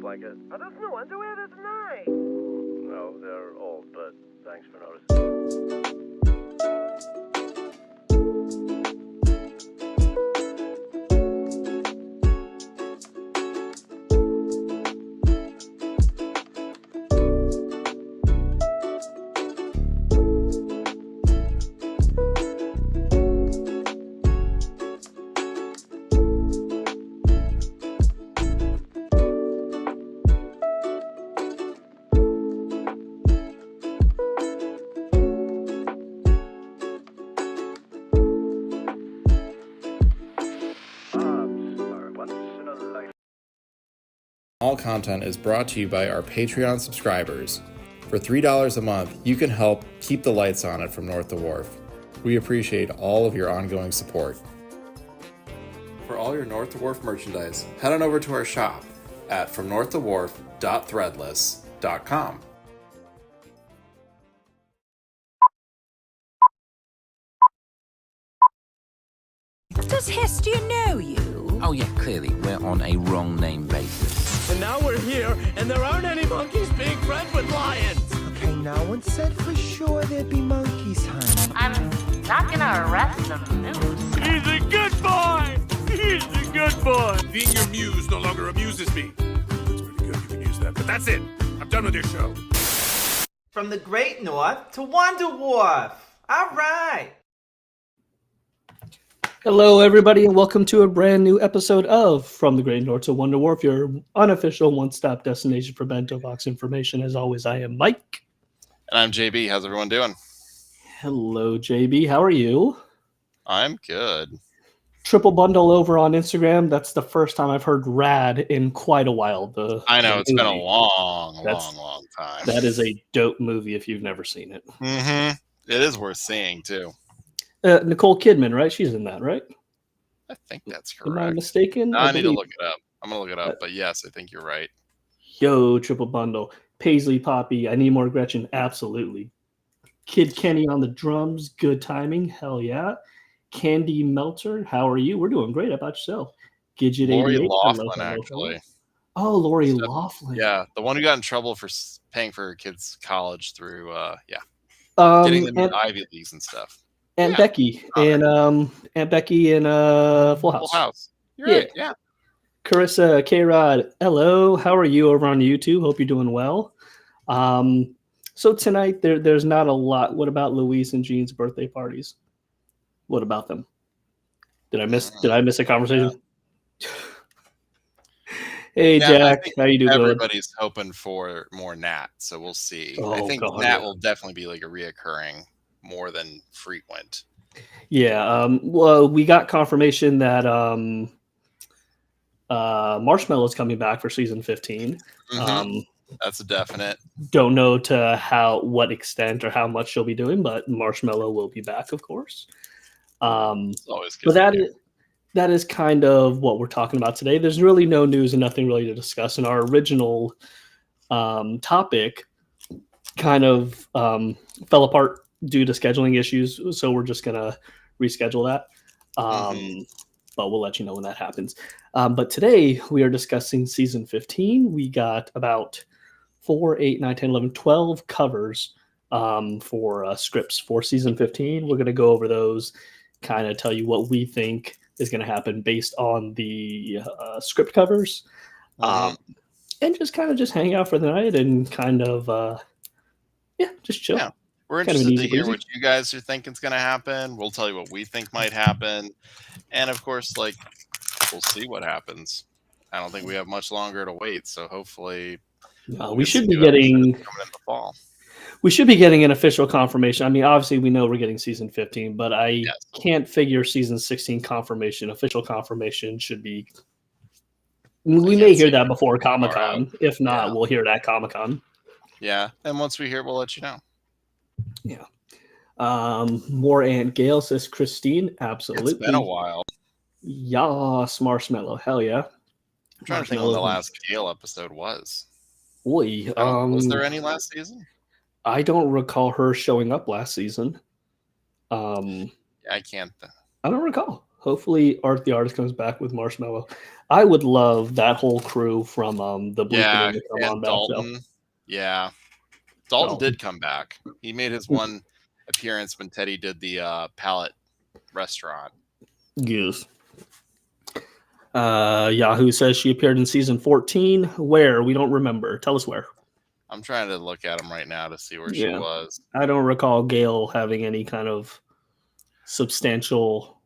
Blanket. Are those new underwear? That's nice. No, they're old, but thanks for noticing. All content is brought to you by our Patreon subscribers. For $3 a month, you can help keep the lights on at From North to Wharf. We appreciate all of your ongoing support. For all your North to Wharf merchandise, head on over to our shop at fromnorthtowharf.threadless.com. Does Hestia know you? Oh yeah, clearly, we're on a wrong name basis. And now we're here, and there aren't any monkeys being friends with lions! Okay, no one said for sure there'd be monkeys, honey. I'm not gonna arrest the moose. He's a good boy! He's a good boy! Being your muse no longer amuses me. That's pretty good, you can use that. But that's it. I'm done with your show. From the Great North to Wonder Wharf. All right. Hello, everybody, and welcome to a brand new episode of From the Great North to Wonder Wharf, your unofficial one-stop destination for bento box information. As always, I am Mike. And I'm JB. How's everyone doing? Hello, JB. How are you? I'm good. Triple bundle over on Instagram. That's the first time I've heard rad in quite a while. I know, it's been a long time. That is a dope movie if you've never seen it. Mm-hmm. It is worth seeing, too. Nicole Kidman, right? She's in that, right? I think that's correct. Am I mistaken? No, I need to look it up. I'm going to look it up, but yes, I think you're right. Yo, triple bundle. Paisley Poppy, I Need More Gretchen, absolutely. Kid Kenny on the drums, good timing, hell yeah. Candy Melter, how are you? We're doing great. How about yourself? Gidget Lori 88. Laughlin, actually. Oh, Lori Laughlin. Yeah, the one who got in trouble for paying for her kids' college through, getting them in Ivy Leagues and stuff. Aunt Becky and Aunt Becky in Full House. Full House. You're right. Yeah. Carissa K-Rod, hello. How are you over on YouTube? Hope you're doing well. So tonight there's not a lot. What about Louise and Jean's birthday parties? What about them? Did I miss a conversation? Yeah. Hey, Jack, how you doing? Everybody's hoping for more Nat, so we'll see. I think Nat will definitely be like a reoccurring more than frequent. Yeah. Well, we got confirmation that Marshmallow's coming back for season 15. Mm-hmm. That's a definite. Don't know to what extent or how much she'll be doing, but Marshmallow will be back, of course. It's always good. But that is kind of what we're talking about today. There's really no news and nothing really to discuss. And our original topic kind of fell apart due to scheduling issues, so we're just gonna reschedule that. But we'll let you know when that happens. But today we are discussing season 15. We got about 4, 8, 9, 10, 11, 12 covers for scripts for season 15. We're gonna go over those, kind of tell you what we think is going to happen based on the script covers, and just hang out for the night and kind of just chill. Yeah. We're Kind of an interested to easy hear breezy. what you guys are thinking is going to happen. We'll tell you what we think might happen. And of course, like, we'll see what happens. I don't think we have much longer to wait. So hopefully we'll we get should some be new episodes getting coming in the fall. we should be getting an official confirmation. I mean, obviously we know we're getting season 15, but I Yes. can't figure season 16 confirmation. Official confirmation should be. We may hear that before Comic-Con. If not, we'll hear it at Comic-Con. Yeah. And once we hear, we'll let you know. Yeah. More Aunt Gail, says Christine. Absolutely. It's been a while. Yas, Marshmallow. Hell yeah. I'm trying to think when the last Gale episode was. Boy, Was there any last season? I don't recall her showing up last season. I can't. I don't recall. Hopefully, Art the Artist comes back with Marshmallow. I would love that whole crew from the Blue Canoe to come on back. Dalton. Yeah, Dalton did come back. He made his one appearance when Teddy did the Palette restaurant. Yes. Yahoo says she appeared in season 14. Where? We don't remember. Tell us where. I'm trying to look at him right now to see where she was. I don't recall Gail having any kind of substantial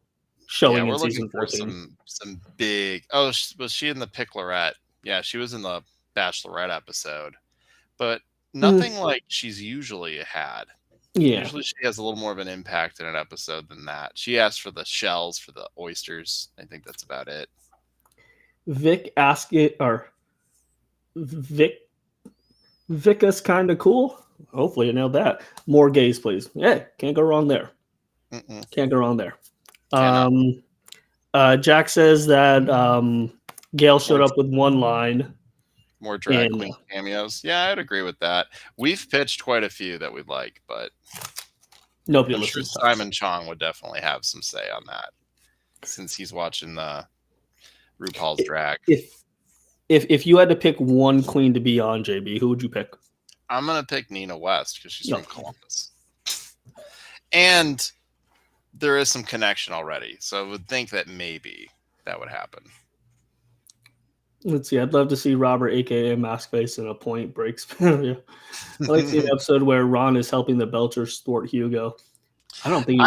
showing in season 14. Some big. Oh, was she in the Picklorette? Yeah, she was in the Bachelorette episode, but nothing like she's usually had. Yeah. Usually she has a little more of an impact in an episode than that. She asked for the shells for the oysters. I think that's about it. Vic is kind of cool. Hopefully I nailed that. More gays, please. Yeah, can't go wrong there. Can't go wrong there. Jack says that Gail showed up with one line. More drag queen cameos. Yeah, I'd agree with that. We've pitched quite a few that we'd like, but nobody I'm listens. Sure Simon Chong would definitely have some say on that, since he's watching the RuPaul's Drag. If you had to pick one queen to be on, JB, who would you pick? I'm gonna pick Nina West because she's from Columbus, and there is some connection already. So I would think that maybe that would happen. Let's see. I'd love to see Robert, aka Maskface, in a Point Break spin. Yeah. I'd like to see an episode where Ron is helping the Belchers thwart Hugo. I don't think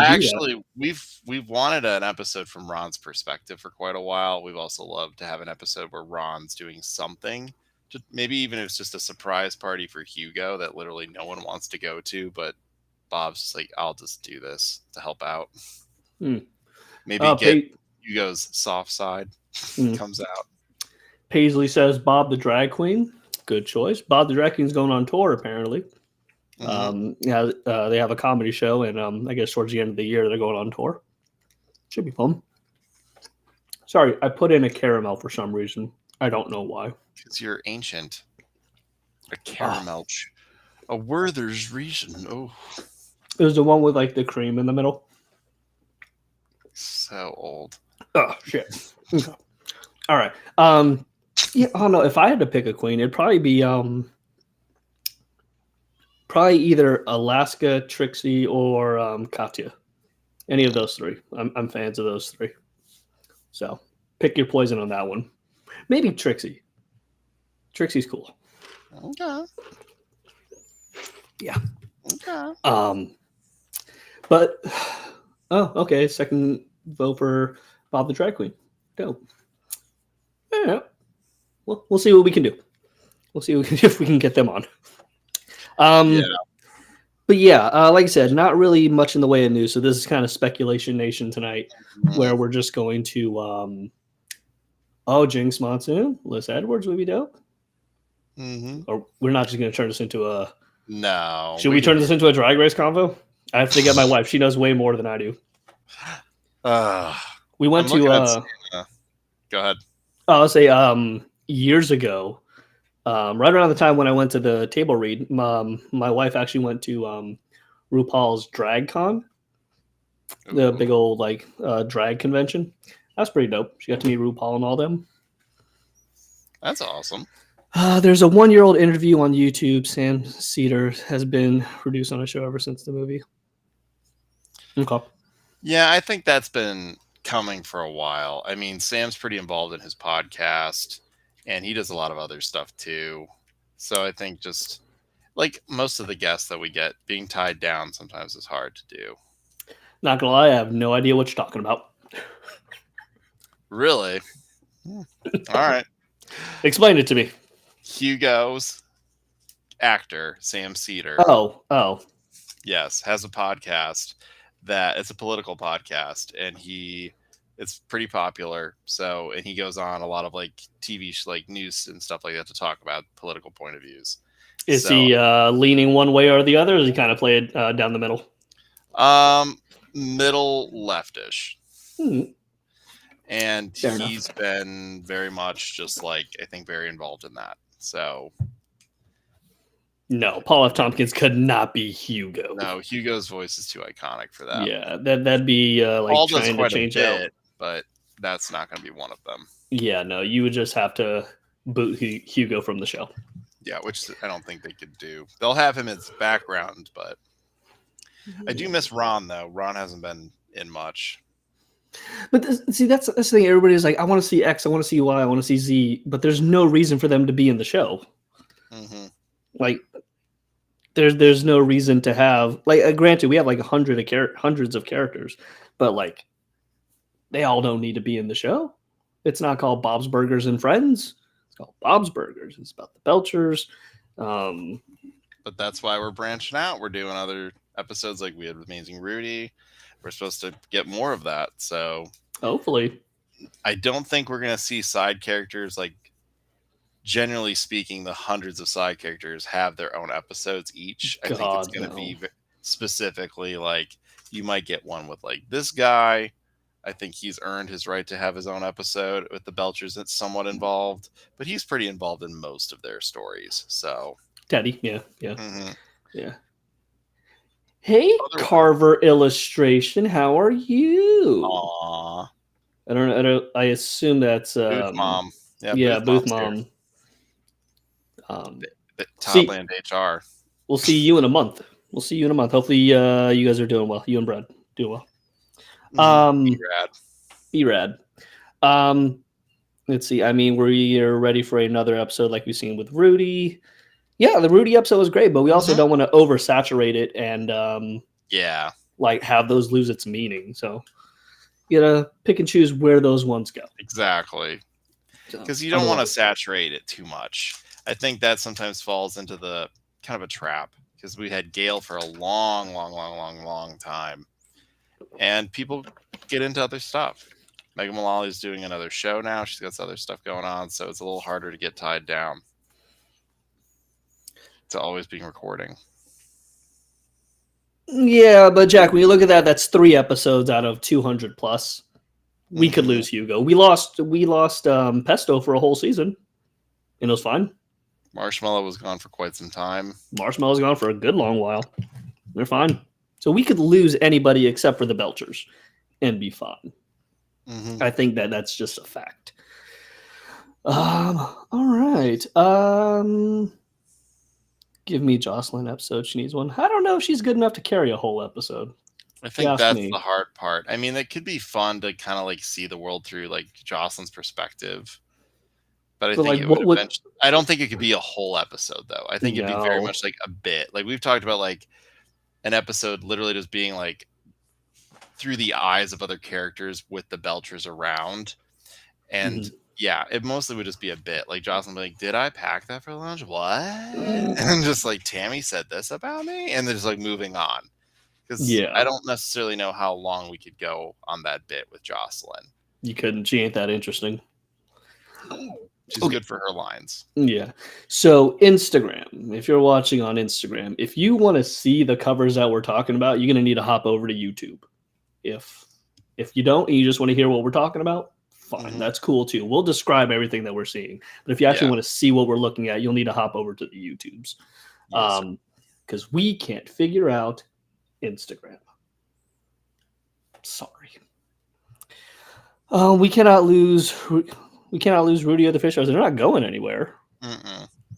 we've wanted an episode from Ron's perspective for quite a while. We've also loved to have an episode where Ron's doing something, maybe even if it's just a surprise party for Hugo that literally no one wants to go to, but Bob's just like, I'll just do this to help out. Maybe get Hugo's soft side comes out. Paisley says Bob the Drag Queen. Good choice. Bob the Drag Queen's going on tour, apparently. They have a comedy show, and I guess towards the end of the year, they're going on tour. Should be fun. Sorry, I put in a caramel for some reason. I don't know why. Because you're ancient. A caramel. A Werther's reason. Oh. It was the one with, like, the cream in the middle. So old. Oh, shit. Okay. All right. Yeah, I don't know. If I had to pick a queen, it'd probably be probably either Alaska, Trixie, or Katya. Any of those three. I'm fans of those three. So pick your poison on that one. Maybe Trixie. Trixie's cool. Okay. Yeah. Okay. But okay. Second vote for Bob the Drag Queen. Dope. Yeah. Well, we'll see what we can do. We'll see if we can get them on. But yeah, like I said, not really much in the way of news. So this is kind of speculation nation tonight, where we're just going to, Jinx Monsoon, Liz Edwards would be dope. Or we're not just going to turn this into a. No. Should we turn this into a Drag Race convo? I have to get my wife. She knows way more than I do. We went to. Go ahead. I'll say years ago, right around the time when I went to the table read, my wife actually went to RuPaul's Drag Con, the big old like drag convention. That's pretty dope. She got to meet RuPaul and all them. That's awesome. There's a 1-year-old interview on YouTube. Sam Cedar has been produced on a show ever since the movie. Okay. Yeah, I think that's been coming for a while. I mean, Sam's pretty involved in his podcast, and he does a lot of other stuff too. So I think Like most of the guests that we get, being tied down sometimes is hard to do. Not gonna lie, I have no idea what you're talking about. Really? All right. Explain it to me. Hugo's actor, Sam Cedar. Oh. Yes, has a podcast that it's a political podcast, and it's pretty popular. So, and he goes on a lot of like TV like news and stuff like that to talk about political point of views. Is he leaning one way or the other? Or does he kind of play it down the middle? Middle leftish. And Fair he's enough. been very much just like, I think, very involved in that. So No, Paul F. Tompkins could not be Hugo. no, Hugo's voice is too iconic for that. Yeah, that'd be like Paul does trying to quite change a out. bit, but that's not going to be one of them. Yeah, no, you would just have to boot Hugo from the show. Yeah, which I don't think they could do. They'll have him as background, but I do miss Ron, though. Ron hasn't been in much. But see, that's the thing. Everybody's like, I want to see X, I want to see Y, I want to see Z, but there's no reason for them to be in the show. Mm-hmm. Like, there's no reason to have like. Granted, we have like hundreds of characters, but like, they all don't need to be in the show. It's not called Bob's Burgers and Friends. It's called Bob's Burgers. It's about the Belchers. But that's why we're branching out. We're doing other episodes like we had with Amazing Rudy. We're supposed to get more of that. So hopefully, I don't think we're going to see side characters. Like, generally speaking, the hundreds of side characters have their own episodes each. I think it's going to be specifically like, you might get one with like this guy. I think he's earned his right to have his own episode with the Belchers that's somewhat involved, but he's pretty involved in most of their stories. So Teddy, yeah. Mm-hmm. Yeah. Hey, Carver Illustration, how are you? Aww. I assume that's Booth Mom. Yeah, Booth Mom. Topland HR. We'll see you in a month. Hopefully, you guys are doing well. You and Brad doing well. Be rad. Let's see. I mean, we're ready for another episode like we've seen with Rudy. Yeah, the Rudy episode was great, but we also don't want to oversaturate it and like have those lose its meaning. So you gotta pick and choose where those ones go. Exactly. Because you don't want to saturate it too much. I think that sometimes falls into the kind of a trap because we had Gale for a long time. And people get into other stuff. Megan Mullally's doing another show now. She's got some other stuff going on, so it's a little harder to get tied down to always being recording. Yeah, but Jack, when you look at that, that's 3 episodes out of 200 plus. We could lose Hugo. We lost Pesto for a whole season, and it was fine. Marshmallow was gone for quite some time. Marshmallow's gone for a good long while. They're fine. So we could lose anybody except for the Belchers and be fine. I think that's just a fact. All right. Give me Jocelyn episode. She needs one. I don't know if she's good enough to carry a whole episode. I think that's the hard part. I mean, it could be fun to kind of like see the world through like Jocelyn's perspective. But I think I don't think it could be a whole episode though. I think it'd be very much like a bit. Like we've talked about like an episode literally just being like through the eyes of other characters with the Belchers around. And yeah, it mostly would just be a bit. Like Jocelyn would be like, did I pack that for lunch? What? And just like Tammy said this about me, and then just like moving on. Because I don't necessarily know how long we could go on that bit with Jocelyn. You couldn't. She ain't that interesting. She's good for her lines. Yeah. So Instagram, if you're watching on Instagram, if you want to see the covers that we're talking about, you're going to need to hop over to YouTube. If you don't and you just want to hear what we're talking about, fine. That's cool too. We'll describe everything that we're seeing. But if you actually want to see what we're looking at, you'll need to hop over to the YouTubes. Because we can't figure out Instagram. Sorry. We cannot lose Rudy or the Fish House. They're not going anywhere.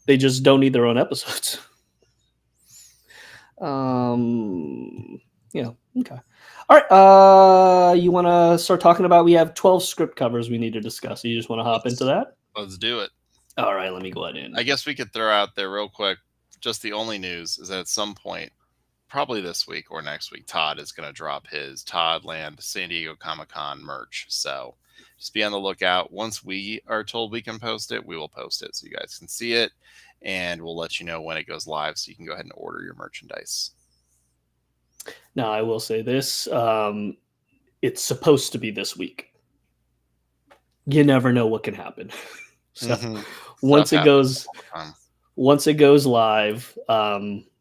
They just don't need their own episodes. Yeah. Okay. All right. You want to start talking about? We have 12 script covers we need to discuss. You just want to hop into that? Let's do it. All right. Let me go ahead and. I guess we could throw out there real quick just the only news is that at some point, probably this week or next week, Todd is going to drop his Toddland San Diego Comic-Con merch. So just be on the lookout. Once we are told we can post it, we will post it so you guys can see it. And we'll let you know when it goes live so you can go ahead and order your merchandise. Now, I will say this. It's supposed to be this week. You never know what can happen. So once it goes live,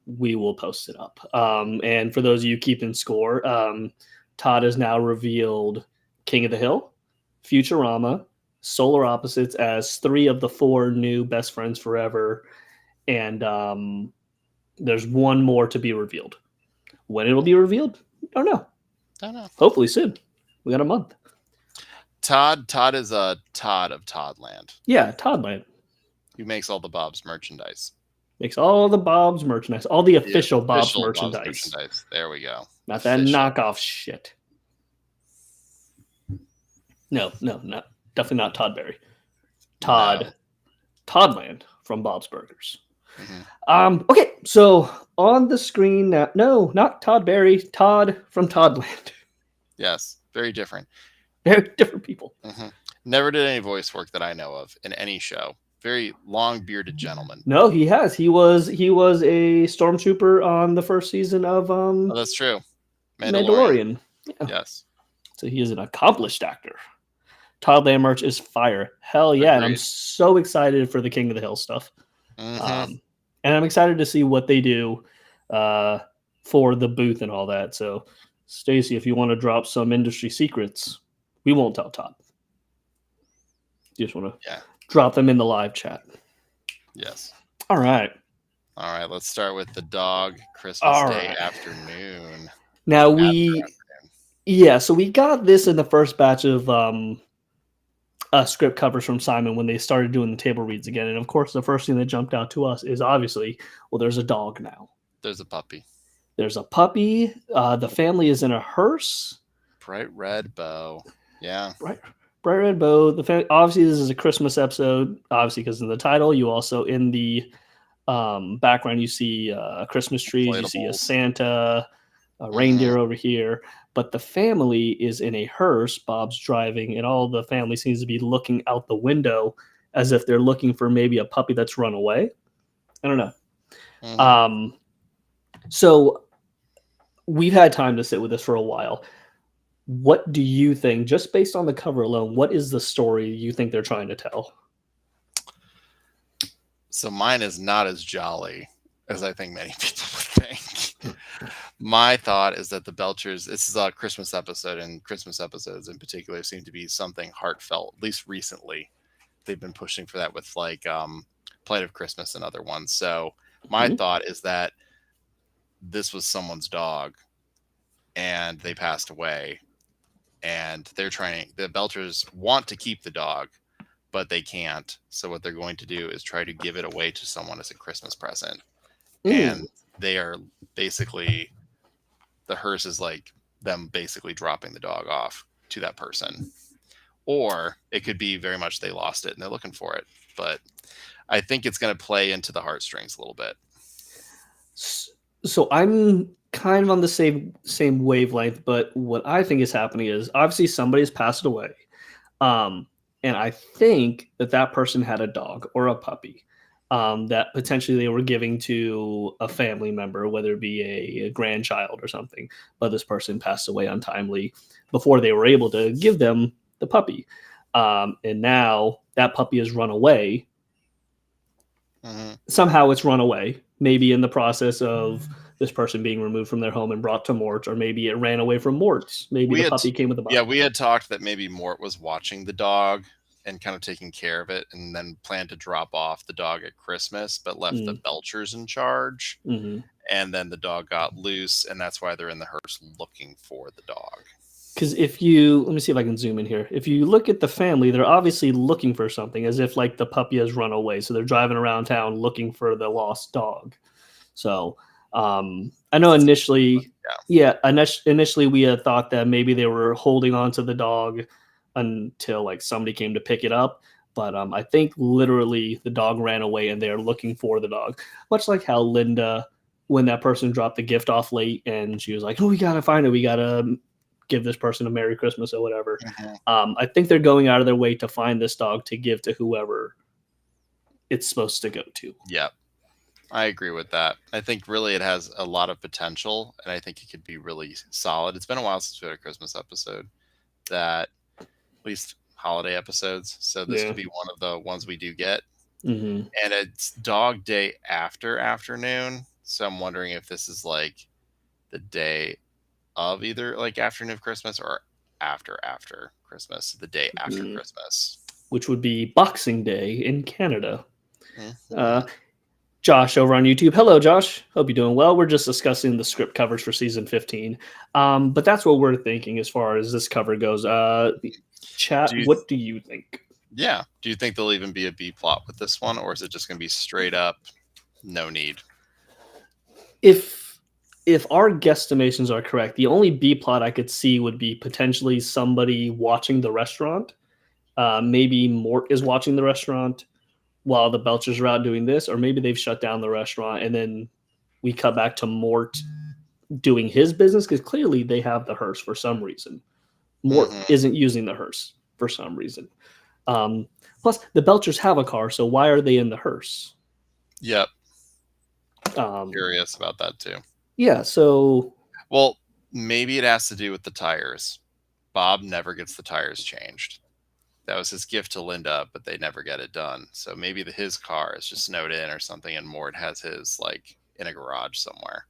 we will post it up. And for those of you keeping score, Todd has now revealed King of the Hill, Futurama, Solar Opposites as 3 of the 4 new Best Friends Forever. And there's one more to be revealed. When it'll be revealed, don't know. Hopefully soon. We got a month. Todd is a Todd of Toddland. Yeah, Toddland. He makes all the Bob's merchandise. Makes all the Bob's merchandise. All the official Bob's merchandise. There we go. Not that knockoff shit. No, definitely not Todd Berry. Toddland from Bob's Burgers. Okay, so on the screen now, no, not Todd Berry, Todd from Toddland. Yes, very different. Very different people. Never did any voice work that I know of in any show. Very long bearded gentleman. No, he has. He was a stormtrooper on the first season of Oh, that's true. Mandalorian. Yeah. Yes. So he is an accomplished actor. Toddland merch is fire. Hell yeah. And I'm so excited for the King of the Hill stuff. And I'm excited to see what they do for the booth and all that. So, Stacy, if you want to drop some industry secrets, we won't tell Todd. You just want to drop them in the live chat. Yes. All right. Let's start with the dog Christmas Day afternoon. Now so we got this in the first batch of script covers from Simon when they started doing the table reads again. And of course, the first thing that jumped out to us is obviously, well, there's a dog now. There's a puppy. The family is in a hearse. Bright red bow. Yeah. Bright red bow. Obviously, this is a Christmas episode. Obviously, because in the title, you also in the background you see Christmas trees. You see a Santa, a reindeer over here. But the family is in a hearse. Bob's driving, and all the family seems to be looking out the window as if they're looking for maybe a puppy that's run away. I don't know. So we've had time to sit with this for a while. What do you think, just based on the cover alone, what is the story you think they're trying to tell? So mine is not as jolly as I think many people would think. My thought is that the Belchers, this is a Christmas episode, and Christmas episodes in particular seem to be something heartfelt, at least recently. They've been pushing for that with like Plight of Christmas and other ones. So my thought is that this was someone's dog and they passed away, and the Belchers want to keep the dog, but they can't. So what they're going to do is try to give it away to someone as a Christmas present. And they are basically, the hearse is like them basically dropping the dog off to that person. Or it could be very much they lost it and they're looking for it. But I think it's going to play into the heartstrings a little bit. So I'm kind of on the same wavelength, but what I think is happening is obviously somebody's passed away. And I think that person had a dog or a puppy. That potentially they were giving to a family member, whether it be a grandchild or something, but this person passed away untimely before they were able to give them the puppy. And now that puppy has run away. Somehow it's run away, maybe in the process of this person being removed from their home and brought to Mort, or maybe it ran away from Mort's. Maybe the puppy came with the puppy. Yeah, we had talked that maybe Mort was watching the dog and kind of taking care of it, and then planned to drop off the dog at Christmas, but left the Belchers in charge. And then the dog got loose, and that's why they're in the hearse looking for the dog. Because let me see if I can zoom in here. If you look at the family, they're obviously looking for something, as if like the puppy has run away. So they're driving around town looking for the lost dog. So I know initially we had thought that maybe they were holding on to the dog until like somebody came to pick it up. But I think literally the dog ran away and they're looking for the dog. Much like how Linda, when that person dropped the gift off late and she was like, oh, we got to find it. We got to give this person a Merry Christmas or whatever. I think they're going out of their way to find this dog to give to whoever it's supposed to go to. Yep. I agree with that. I think really it has a lot of potential, and I think it could be really solid. It's been a while since we had a Christmas episode, at least holiday episodes. So this could be one of the ones we do get. Mm-hmm. And it's dog day after afternoon. So I'm wondering if this is like the day of either like afternoon of Christmas or after Christmas, the day after Christmas. Which would be Boxing Day in Canada. Josh over on YouTube. Hello, Josh. Hope you're doing well. We're just discussing the script covers for season 15. But that's what we're thinking as far as this cover goes. Chat, what do you think? Yeah. Do you think there'll even be a B plot with this one, or is it just going to be straight up no need? If our guesstimations are correct, the only B plot I could see would be potentially somebody watching the restaurant. Maybe Mort is watching the restaurant while the Belchers are out doing this, or maybe they've shut down the restaurant and then we cut back to Mort doing his business because clearly they have the hearse for some reason. Mort isn't using the hearse for some reason. Plus, the Belchers have a car, so why are they in the hearse? Yep. Curious about that too. Yeah, so... Well, maybe it has to do with the tires. Bob never gets the tires changed. That was his gift to Linda, but they never get it done. So maybe his car is just snowed in or something, and Mort has his like in a garage somewhere.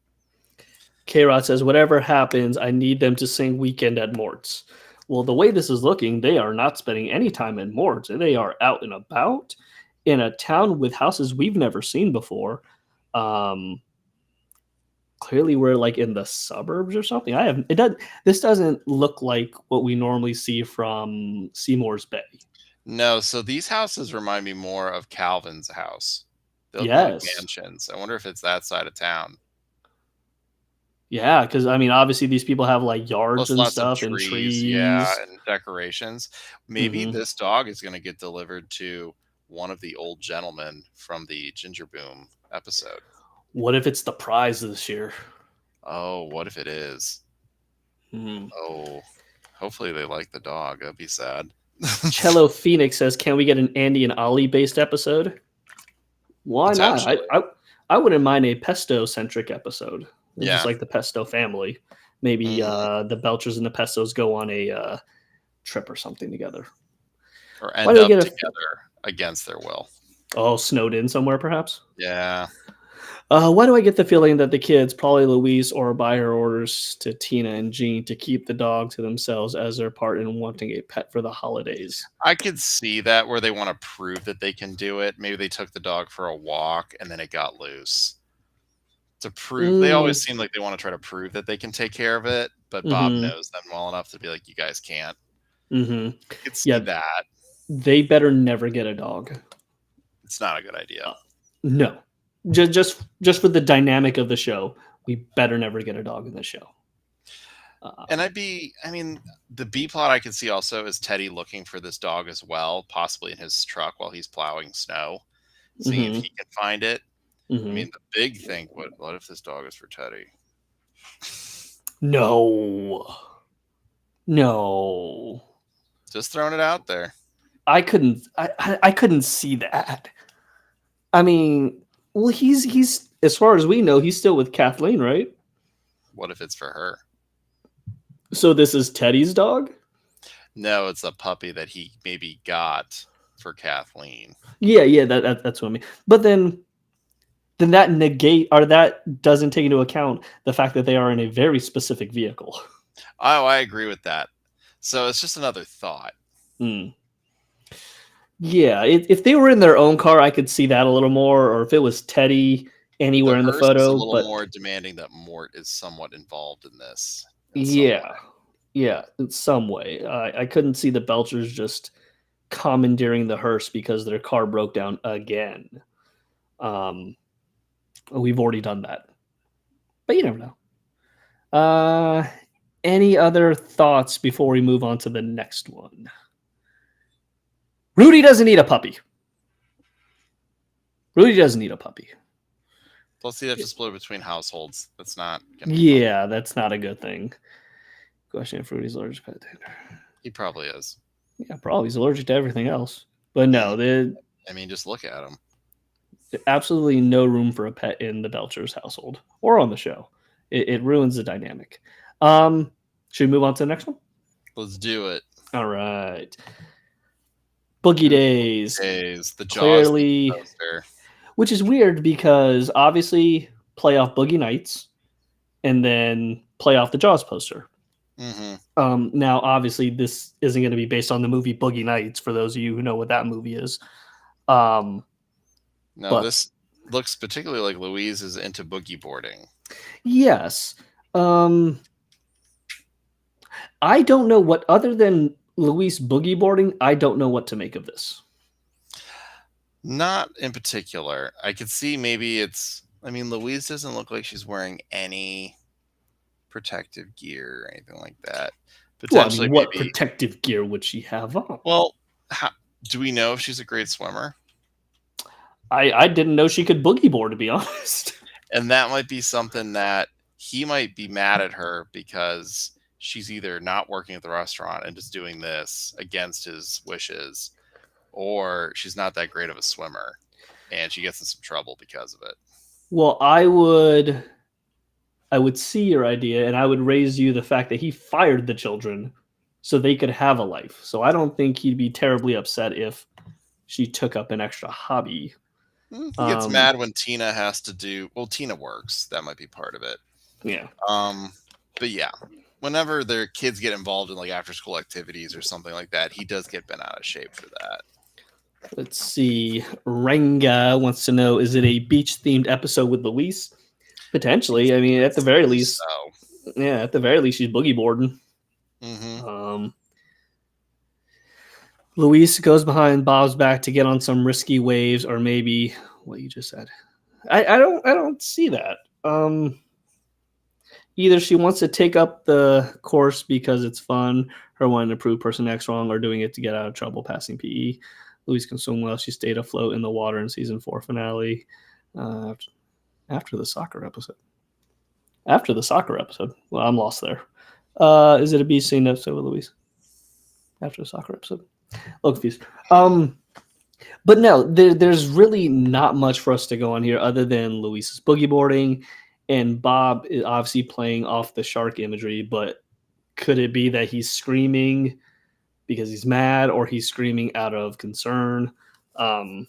K-Rod says, whatever happens, I need them to sing Weekend at Mort's. Well, the way this is looking, they are not spending any time in Mort's. They are out and about in a town with houses we've never seen before. Clearly we're like in the suburbs or something. This doesn't look like what we normally see from Seymour's Bay. No, so these houses remind me more of Calvin's house. They'll Yes. be mansions. I wonder if it's that side of town. Yeah, because I mean, obviously these people have like yards Plus and lots stuff of and trees, trees. yeah, and decorations. Maybe this dog is going to get delivered to one of the old gentlemen from the Ginger Boom episode. What if it's the prize this year? Oh, what if it is? Oh, hopefully they like the dog. That'd be sad. Cello Phoenix says, can we get an Andy and Ollie based episode? Why not? I wouldn't mind a Pesto-centric episode. Just like the Pesto family. Maybe the Belchers and the Pestos go on a trip or something together. Or end up together against their will. Oh, snowed in somewhere, perhaps? Yeah. Why do I get the feeling that the kids, probably Louise, or by her orders to Tina and Jean, to keep the dog to themselves as their part in wanting a pet for the holidays? I could see that where they want to prove that they can do it. Maybe they took the dog for a walk and then it got loose. To prove, they always seem like they want to try to prove that they can take care of it, but Bob knows them well enough to be like, you guys can't. I could see that. They better never get a dog. It's not a good idea. No. Just for the dynamic of the show, we better never get a dog in the show. And the B plot I could see also is Teddy looking for this dog as well, possibly in his truck while he's plowing snow, seeing if he can find it. I mean, the big thing, what if this dog is for Teddy? No. Just throwing it out there. I couldn't see that. I mean, well, he's as far as we know, he's still with Kathleen, right? What if it's for her? So this is Teddy's dog? No, it's a puppy that he maybe got for Kathleen. Yeah, that's what I mean. But then that doesn't take into account the fact that they are in a very specific vehicle. Oh, I agree with that. So it's just another thought. Yeah, if they were in their own car, I could see that a little more. Or if it was Teddy anywhere in the photo, is a little more demanding that Mort is somewhat involved in this. Yeah, in some way. I couldn't see the Belchers just commandeering the hearse because their car broke down again. We've already done that, but you never know. Any other thoughts before we move on to the next one? Rudy doesn't need a puppy. Rudy doesn't need a puppy. Plus, he'd have to split between households. That's not gonna be Yeah, that's not a good thing. Question if Rudy's allergic to pet dander. He probably is. Yeah, probably. He's allergic to everything else. But no, there's I mean, just look at him. absolutely no room for a pet in the Belchers household or on the show. It ruins the dynamic. Should we move on to the next one? Let's do it. All right. Boogie Days. The Jaws Clearly, poster. which is weird because obviously playoff Boogie Nights and then playoff the Jaws poster. Mm-hmm. Now, obviously, this isn't going to be based on the movie Boogie Nights, for those of you who know what that movie is. No, but- this looks particularly like Louise is into boogie boarding. Yes. I don't know what, other than Luis boogie boarding, I don't know what to make of this. Not in particular. I could see maybe it's, I mean, Louise doesn't look like she's wearing any protective gear or anything like that. Potentially, well, I mean, what maybe, protective gear would she have on? well, do we know if she's a great swimmer? I didn't know she could boogie board, to be honest. And that might be something that he might be mad at her because she's either not working at the restaurant and just doing this against his wishes, or she's not that great of a swimmer and she gets in some trouble because of it. Well, I would see your idea, and I would raise you the fact that he fired the children so they could have a life. So I don't think he'd be terribly upset if she took up an extra hobby. He gets mad when Tina has to do, well, Tina works. That might be part of it. Yeah. But yeah, whenever their kids get involved in like after school activities or something like that, he does get bent out of shape for that. Let's see. Renga wants to know, is it a beach-themed episode with Luis? Potentially. I mean, at the very least. So. Yeah, at the very least, she's boogie boarding. Mm-hmm. Luis goes behind Bob's back to get on some risky waves, or maybe what you just said. I don't see that. Either she wants to take up the course because it's fun, her wanting to prove Person X wrong, or doing it to get out of trouble passing PE. Luis can swim well. She stayed afloat in the water in season 4 finale. After the soccer episode. Well, I'm lost there. Is it a B scene episode with Luis? After the soccer episode? A little confused. But no, there's really not much for us to go on here other than Luis's boogie boarding, and Bob is obviously playing off the shark imagery, but could it be that he's screaming because he's mad, or he's screaming out of concern? Are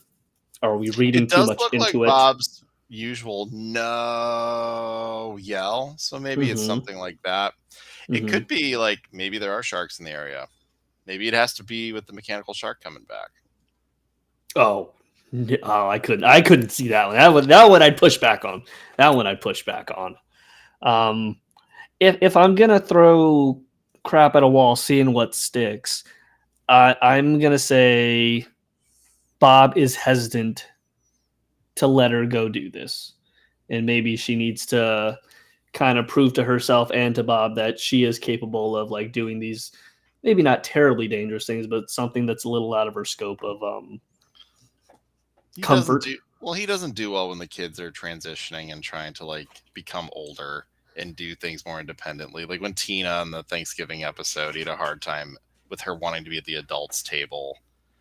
we reading too much into it? Bob's usual no yell, so maybe it's something like that. It could be like maybe there are sharks in the area. Maybe it has to be with the mechanical shark coming back. Oh, I couldn't see that one. That one I'd push back on. If I'm gonna throw crap at a wall, seeing what sticks, I'm gonna say Bob is hesitant to let her go do this, and maybe she needs to kind of prove to herself and to Bob that she is capable of like doing these, maybe not terribly dangerous things, but something that's a little out of her scope of comfort. He doesn't do well when the kids are transitioning and trying to like become older and do things more independently. Like when Tina in the Thanksgiving episode, he had a hard time with her wanting to be at the adults table.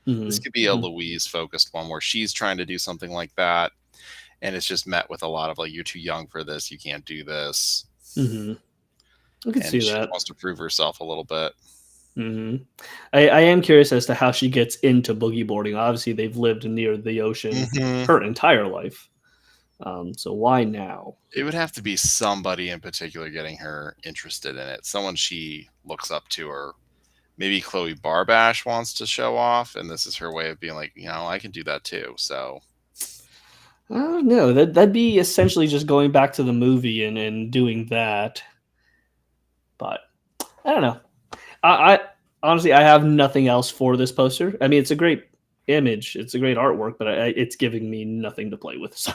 This could be a Louise focused one where she's trying to do something like that, and it's just met with a lot of like, you're too young for this, you can't do this. I can see she that. Wants to prove herself a little bit. I am curious as to how she gets into boogie boarding. Obviously, they've lived near the ocean her entire life. So why now? It would have to be somebody in particular getting her interested in it. Someone she looks up to, or maybe Chloe Barbash wants to show off, and this is her way of being like, I can do that too. So I don't know. That'd be essentially just going back to the movie and doing that. But I don't know. I honestly, I have nothing else for this poster. I mean, it's a great image. It's a great artwork, but it's giving me nothing to play with. So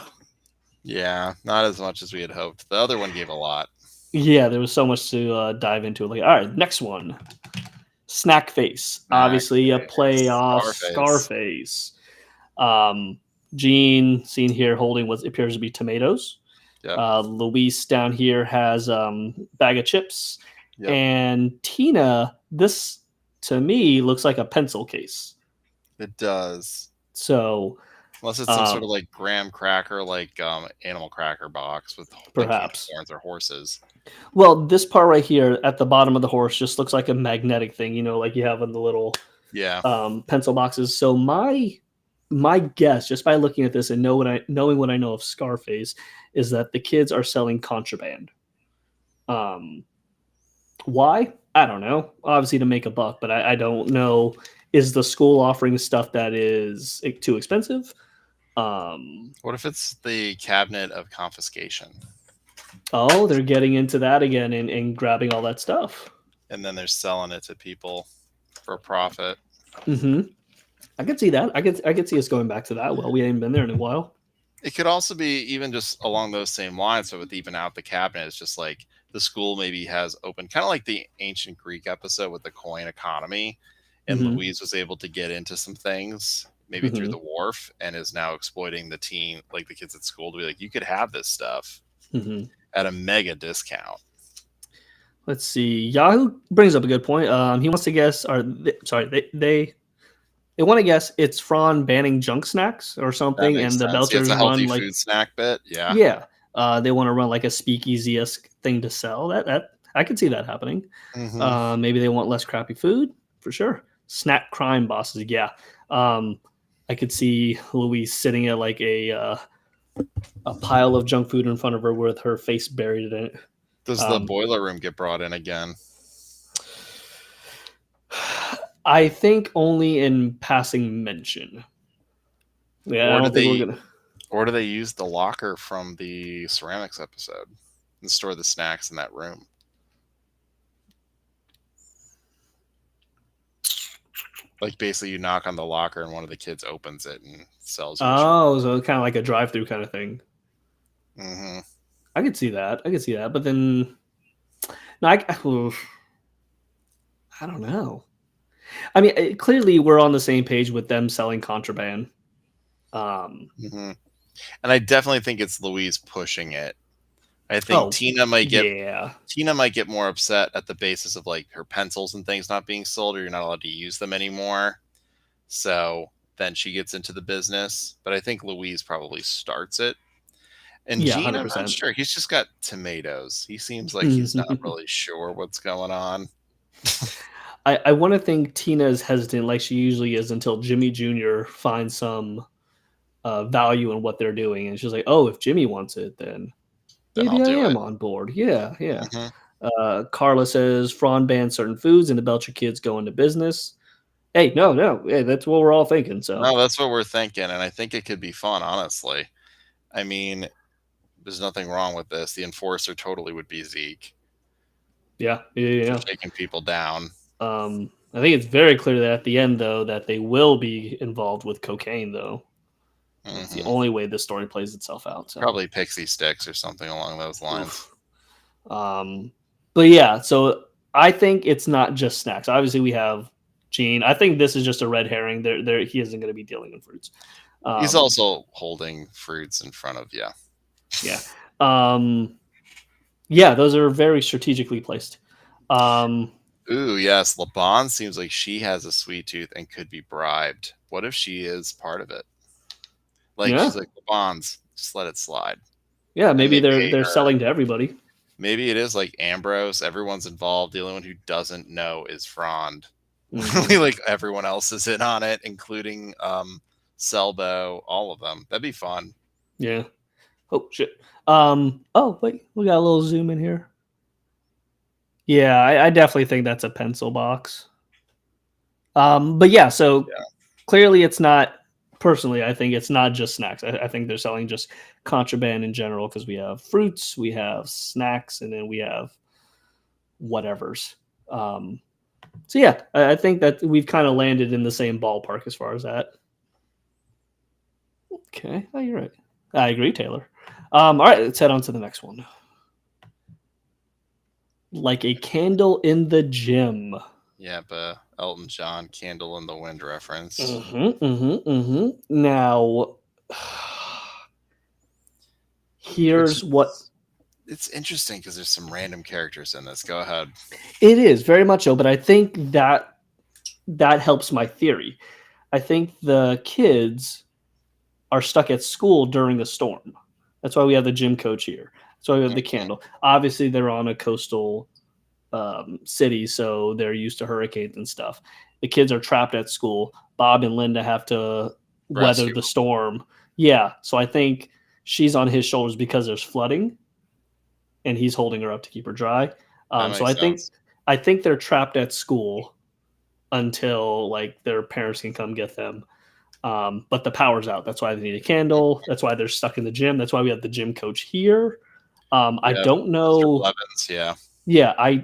yeah, not as much as we had hoped. The other one gave a lot. Yeah, there was so much to dive into. Like, all right, next one. Snack Face, obviously a play off Scarface. Gene, seen here holding what appears to be tomatoes. Yep. Luis down here has bag of chips. Yep. And Tina, this to me looks like a pencil case. It does. So unless it's some sort of like graham cracker, like animal cracker box with perhaps unicorns or horses. Well, this part right here at the bottom of the horse just looks like a magnetic thing, you know, like you have in the little pencil boxes. So my guess, just by looking at this and knowing what I know of Scarface, is that the kids are selling contraband. Why? I don't know. Obviously to make a buck, but I don't know. Is the school offering stuff that is too expensive? What if it's the cabinet of confiscation? Oh, they're getting into that again and grabbing all that stuff. And then they're selling it to people for profit. Mm-hmm. I could see that. I could see us going back to that. Well, we ain't been there in a while. It could also be even just along those same lines. So with even out the cabinet, it's just like the school maybe has open, kind of like the ancient Greek episode with the coin economy. And Louise was able to get into some things, maybe through the wharf, and is now exploiting the teen, like the kids at school, to be like, you could have this stuff at a mega discount. Let's see. Yahoo brings up a good point. He wants to guess, they want to guess it's Fron banning junk snacks or something, and the Belchers it's a healthy run food snack bit. Yeah. Yeah. They want to run like a speakeasy-esque thing to sell. That I could see that happening. Maybe they want less crappy food for sure. Snack crime bosses. Yeah. I could see Louise sitting at like a pile of junk food in front of her with her face buried in it. Does the boiler room get brought in again? I think only in passing mention. Yeah, I don't think we're gonna. Or do they use the locker from the ceramics episode and store the snacks in that room? Like basically, you knock on the locker and one of the kids opens it and sells you. Oh, so kind of like a drive-through kind of thing. I could see that. But then, no, I don't know. I mean, clearly we're on the same page with them selling contraband. And I definitely think it's Louise pushing it. I think Tina might get more upset at the basis of like her pencils and things not being sold, or you're not allowed to use them anymore. So then she gets into the business. But I think Louise probably starts it. And Gene, 100%. I'm not sure. He's just got tomatoes. He seems like he's not really sure what's going on. I want to think Tina is hesitant like she usually is until Jimmy Jr. finds some value in what they're doing. And she's like, oh, if Jimmy wants it, then maybe I am on board. Yeah. Carla says Fron bans certain foods and the Belcher kids go into business. Hey, no. Hey, that's what we're all thinking. So no, that's what we're thinking. And I think it could be fun, honestly. I mean, there's nothing wrong with this. The enforcer totally would be Zeke. Yeah. Taking people down. I think it's very clear that at the end, though, that they will be involved with cocaine, though. It's the only way this story plays itself out. So. Probably pixie sticks or something along those lines. But yeah, so I think it's not just snacks. Obviously, we have Gene. I think this is just a red herring. He isn't going to be dealing in fruits. He's also holding fruits in front of Yeah. Yeah, those are very strategically placed. Ooh, yes. LeBon seems like she has a sweet tooth and could be bribed. What if she is part of it? She's like, LeBon's, just let it slide. Yeah, maybe they're selling to everybody. Maybe it is like Ambrose. Everyone's involved. The only one who doesn't know is Frond. Like everyone else is in on it, including Selbo, all of them. That'd be fun. Yeah. Oh, shit. Oh, wait. We got a little zoom in here. Yeah, I definitely think that's a pencil box. But yeah, so clearly it's not, personally, I think it's not just snacks. I think they're selling just contraband in general because we have fruits, we have snacks, and then we have whatevers. So yeah, I think that we've kind of landed in the same ballpark as far as that. Okay, oh, you're right. I agree, Taylor. All right, let's head on to the next one. Like a candle in the gym. Yep, Elton John, Candle in the Wind reference. Now, here's what... It's interesting because there's some random characters in this. Go ahead. It is, very much so, but I think that helps my theory. I think the kids are stuck at school during a storm. That's why we have the gym coach here. That's why we have the candle. Obviously, they're on a coastal city, so they're used to hurricanes and stuff. The kids are trapped at school. Bob and Linda have to weather the storm. Yeah, so I think she's on his shoulders because there's flooding, and he's holding her up to keep her dry. So I think they're trapped at school until like their parents can come get them. But the power's out. That's why they need a candle. That's why they're stuck in the gym. That's why we have the gym coach here. I don't know. Blevins, yeah.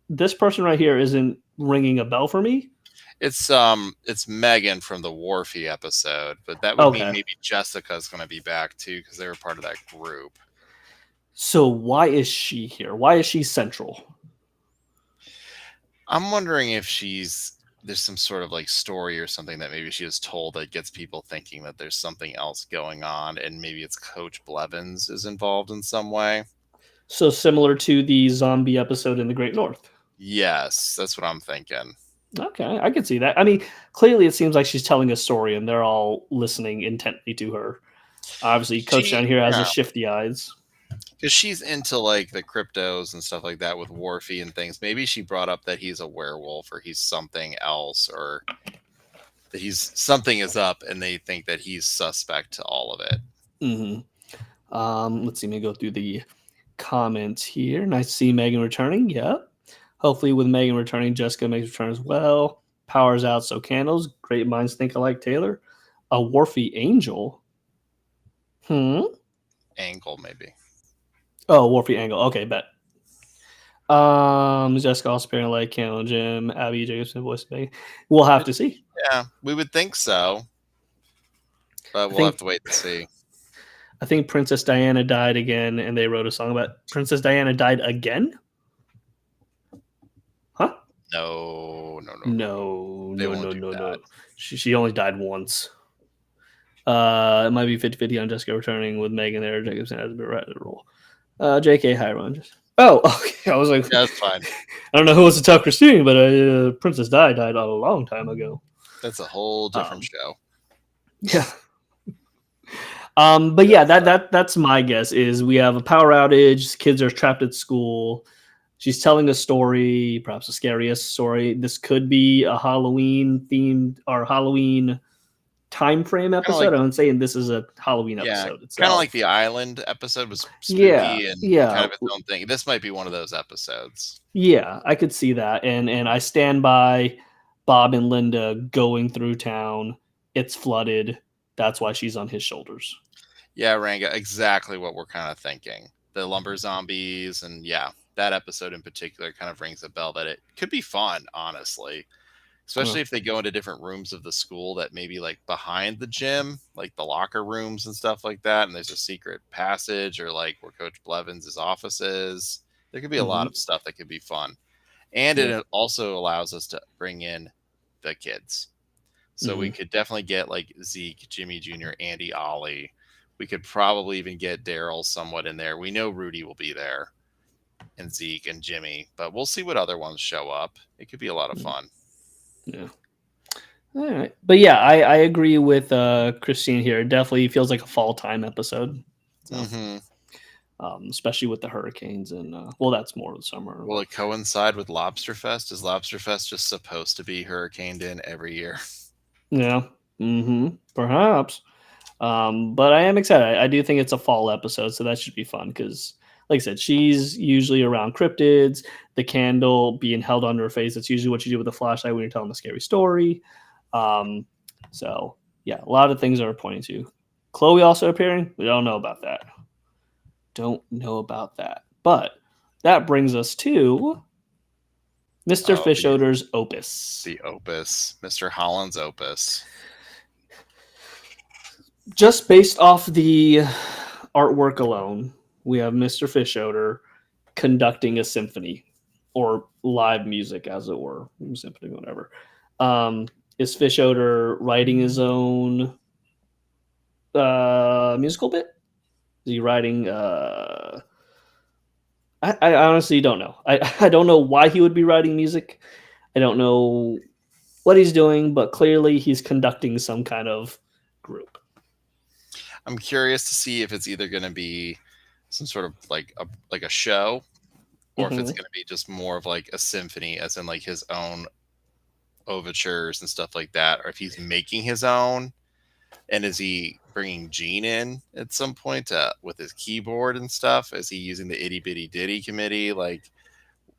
This person right here isn't ringing a bell for me. It's Megan from the Wharfie episode, but that would mean maybe Jessica's going to be back too because they were part of that group. So why is she here? Why is she central? I'm wondering if there's some sort of like story or something that maybe she was told that gets people thinking that there's something else going on, and maybe it's Coach Blevins is involved in some way. So similar to the zombie episode in the Great North. Yes, that's what I'm thinking. Okay, I can see that. I mean, clearly it seems like she's telling a story and they're all listening intently to her. Obviously, Coach down here has his shifty eyes. Because she's into like the cryptos and stuff like that with Wharfie and things. Maybe she brought up that he's a werewolf or he's something else or that something is up and they think that he's suspect to all of it. Mm-hmm. Let's see me go through the comments here. Nice to see Megan returning. Yep. Hopefully with Megan returning, Jessica makes return as well. Power's out, so candles. Great minds think alike, Taylor. A Wharfie angel. Angle, maybe. Oh, Wharfie angle. Okay, bet. Jessica also appearing like Candle Jim, Abby Jacobson, voice of Megan. We'll have to see. Yeah, we would think so. But we'll have to wait and see. I think Princess Diana died again, and they wrote a song about Princess Diana died again? Huh? No. She only died once. It might be 50-50 on Jessica returning with Megan there. Jacobson has a bit right to roll. JK, hi, Ron. Oh, okay. I was like, yeah, that's fine. I don't know who wants to talk Christine, but Princess Di died a long time ago. That's a whole different show. Yeah. But yeah, that's my guess is we have a power outage. Kids are trapped at school. She's telling a story, perhaps the scariest story. This could be a Halloween themed or Halloween time frame episode. I'm saying this is a Halloween episode. It's kind of like the Island episode was spooky and kind of its own thing. This might be one of those episodes. Yeah, I could see that. And I stand by Bob and Linda going through town. It's flooded. That's why she's on his shoulders. Yeah, Ranga, exactly what we're kind of thinking. The lumber zombies and that episode in particular kind of rings a bell that it could be fun, honestly. Especially if they go into different rooms of the school that maybe like behind the gym, like the locker rooms and stuff like that. And there's a secret passage or like where Coach Blevins' office is. There could be a lot of stuff that could be fun. And it also allows us to bring in the kids. So we could definitely get like Zeke, Jimmy Jr., Andy, Ollie. We could probably even get Daryl somewhat in there. We know Rudy will be there and Zeke and Jimmy, but we'll see what other ones show up. It could be a lot of fun. Yeah. All right. But yeah, I agree with Christine here. It definitely feels like a fall time episode. So, especially with the hurricanes and that's more of the summer. Will it coincide with Lobster Fest? Is Lobster Fest just supposed to be hurricaned in every year? Yeah. Perhaps. But I am excited. I do think it's a fall episode, so that should be fun because, like I said, she's usually around cryptids, the candle being held under her face. That's usually what you do with a flashlight when you're telling a scary story. So, yeah, a lot of things are pointing to. Chloe also appearing? We don't know about that. But that brings us to Mr. Fischoder's opus. The opus. Mr. Holland's opus. Just based off the artwork alone, we have Mr. Fischoder conducting a symphony. or live music, as it were, symphony, whatever. Is Fishoder writing his own musical bit? Is he writing? I honestly don't know. I don't know why he would be writing music. I don't know what he's doing, but clearly he's conducting some kind of group. I'm curious to see if it's either going to be some sort of like a show, or if it's going to be just more of like a symphony, as in like his own overtures and stuff like that, or if he's making his own. And is he bringing Gene in at some point with his keyboard and stuff? Is he using the itty bitty ditty committee? Like,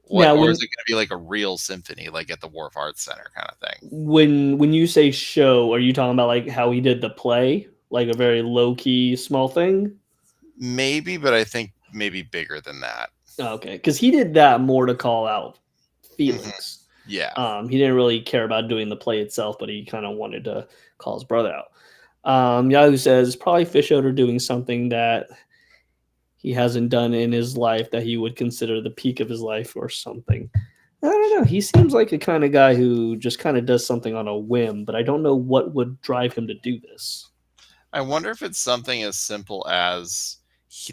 what? Now, or is it going to be like a real symphony, like at the Wharf Arts Center kind of thing? When you say show, are you talking about like how he did the play, like a very low key small thing? Maybe, but I think maybe bigger than that. Okay, because he did that more to call out Felix. Yeah. He didn't really care about doing the play itself, but he kind of wanted to call his brother out. Yahoo says probably Fishoder doing something that he hasn't done in his life that he would consider the peak of his life or something. I don't know. He seems like a kind of guy who just kind of does something on a whim, but I don't know what would drive him to do this. I wonder if it's something as simple as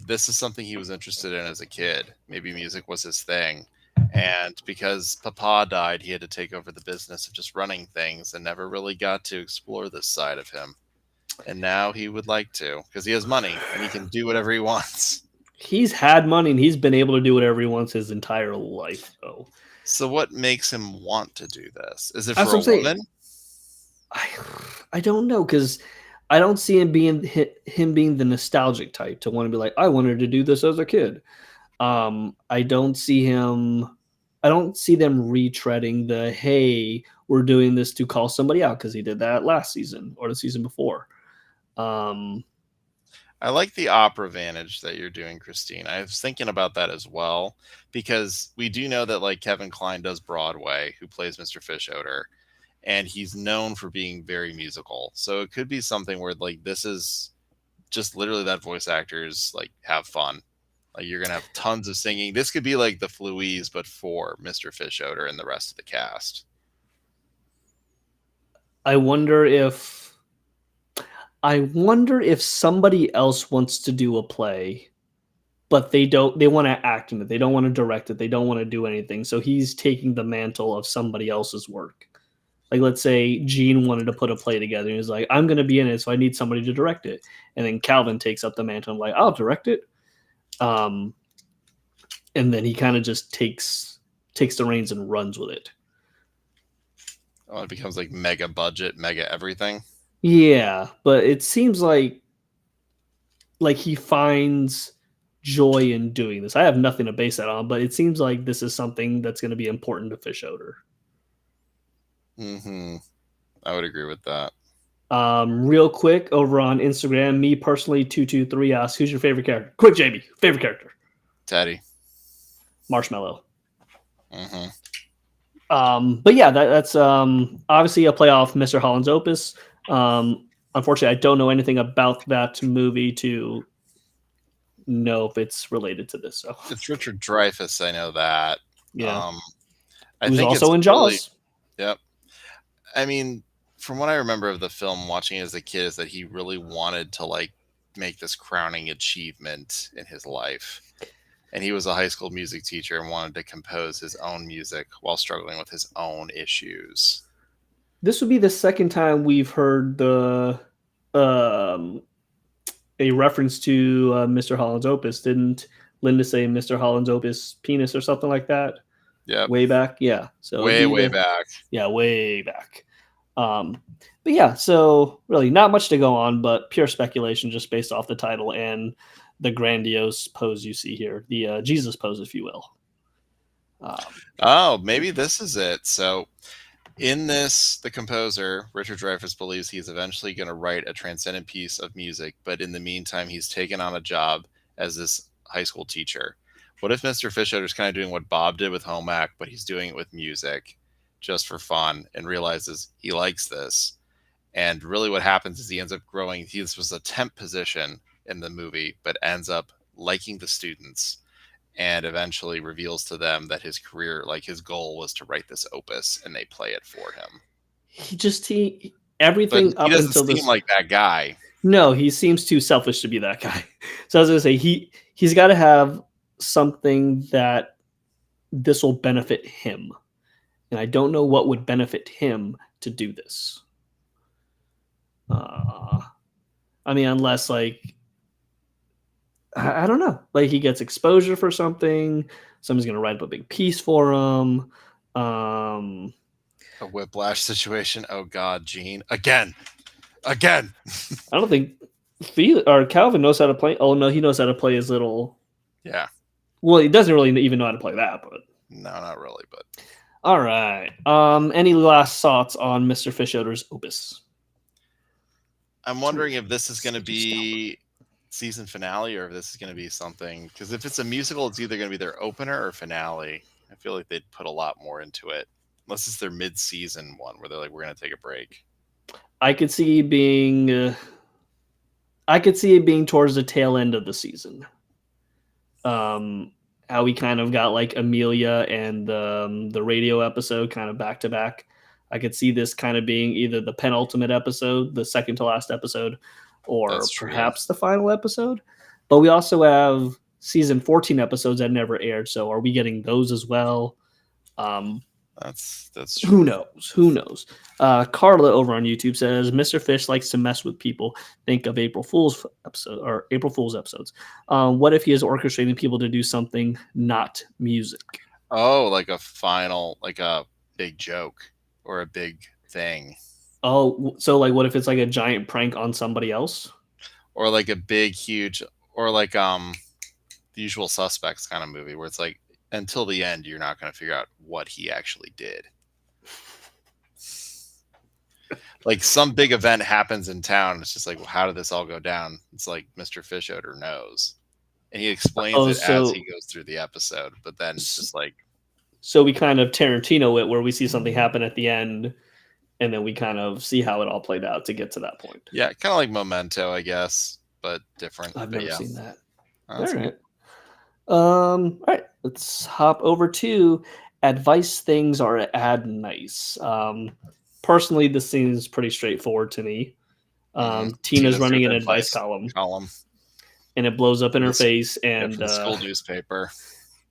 this is something he was interested in as a kid. Maybe music was his thing. And because Papa died, he had to take over the business of just running things and never really got to explore this side of him. And now he would like to, because he has money and he can do whatever he wants. He's had money and he's been able to do whatever he wants his entire life, though. So what makes him want to do this? Is it for a woman? I don't know, because I don't see him being the nostalgic type to want to be like, I wanted to do this as a kid. I don't see them retreading the, hey, we're doing this to call somebody out, because he did that last season or the season before. I like the opera vantage that you're doing, Christine. I was thinking about that as well, because we do know that like Kevin Kline does Broadway, who plays Mr. Fishoder, and he's known for being very musical. So it could be something where like this is just literally that voice actors like have fun. Like you're gonna have tons of singing. This could be like the Fluise, but for Mr. Fishoder and the rest of the cast. I wonder if somebody else wants to do a play, but they want to act in it. They don't want to direct it. They don't want to do anything. So he's taking the mantle of somebody else's work. Like, let's say Gene wanted to put a play together and he's like, I'm going to be in it, so I need somebody to direct it. And then Calvin takes up the mantle and like, I'll direct it. And then he kind of just takes the reins and runs with it. Oh, it becomes like mega budget, mega everything. Yeah, but it seems like he finds joy in doing this. I have nothing to base that on, but it seems like this is something that's going to be important to Fishoder. I would agree with that. Real quick, over on Instagram, me personally, 223 asks, who's your favorite character? Quick, Jamie, favorite character? Teddy. Marshmallow. But yeah, that's obviously a play off Mr. Holland's Opus. Unfortunately, I don't know anything about that movie to know if it's related to this. So it's Richard Dreyfuss. I know that. Yeah. I Who's think also in Jaws. Yep. I mean, from what I remember of the film, watching it as a kid, is that he really wanted to like make this crowning achievement in his life. And he was a high school music teacher and wanted to compose his own music while struggling with his own issues. This would be the second time we've heard a reference to Mr. Holland's Opus. Didn't Linda say Mr. Holland's Opus penis or something like that? Yeah. Way back? Yeah. So way back. Yeah, way back. But yeah, so really not much to go on, but pure speculation just based off the title and the grandiose pose you see here. The Jesus pose, if you will. Maybe this is it. So in this, the composer, Richard Dreyfuss, believes he's eventually going to write a transcendent piece of music, but in the meantime, he's taken on a job as this high school teacher. What if Mr. Fishoder's kind of doing what Bob did with Home Ec, but he's doing it with music just for fun and realizes he likes this? And really what happens is he ends up growing. This was a temp position in the movie, but ends up liking the students and eventually reveals to them that his career, like his goal was to write this opus, and they play it for him. But Everything he up doesn't until seem this. like that guy. No, he seems too selfish to be that guy. So I was gonna say he's got to have something that this will benefit him, and I don't know what would benefit him to do this. I mean, unless like I don't know, like he gets exposure for something, somebody's gonna write up a big piece for him. A whiplash situation. Oh God, Gene again. I don't think Calvin knows how to play. Oh no, he knows how to play his little. Yeah. Well, he doesn't really even know how to play that, but no, not really. But all right. Any last thoughts on Mr. Fischoeder's opus? I'm wondering if this is going to be season finale or if this is going to be something. Because if it's a musical, it's either going to be their opener or finale. I feel like they'd put a lot more into it, unless it's their mid-season one where they're like, "We're going to take a break." I could see it being. I could see it being towards the tail end of the season. How we kind of got like Amelia and the radio episode kind of back to back. I could see this kind of being either the penultimate episode, the second to last episode, or perhaps the final episode. But we also have season 14 episodes that never aired. So are we getting those as well? That's who knows. Carla over on YouTube says Mr. Fish likes to mess with people. Think of April Fool's episodes. What if he is orchestrating people to do something not music? Oh, like a final, like a big joke or a big thing. Oh, so like what if it's like a giant prank on somebody else? Or like a big, huge, or like The Usual Suspects kind of movie where it's like until the end you're not going to figure out what he actually did. Like some big event happens in town. It's just like, well, how did this all go down? It's like Mr. Fischoeder knows. And he explains it as he goes through the episode. But then it's just like... So we kind of Tarantino it where we see something happen at the end and then we kind of see how it all played out to get to that point. Yeah, kind of like Memento, I guess, but different. I've never seen that. Oh, all right. All right. Let's hop over to advice things are ad nice. Personally, this seems pretty straightforward to me. Tina's running an advice column. And it blows up in her face. And the school newspaper.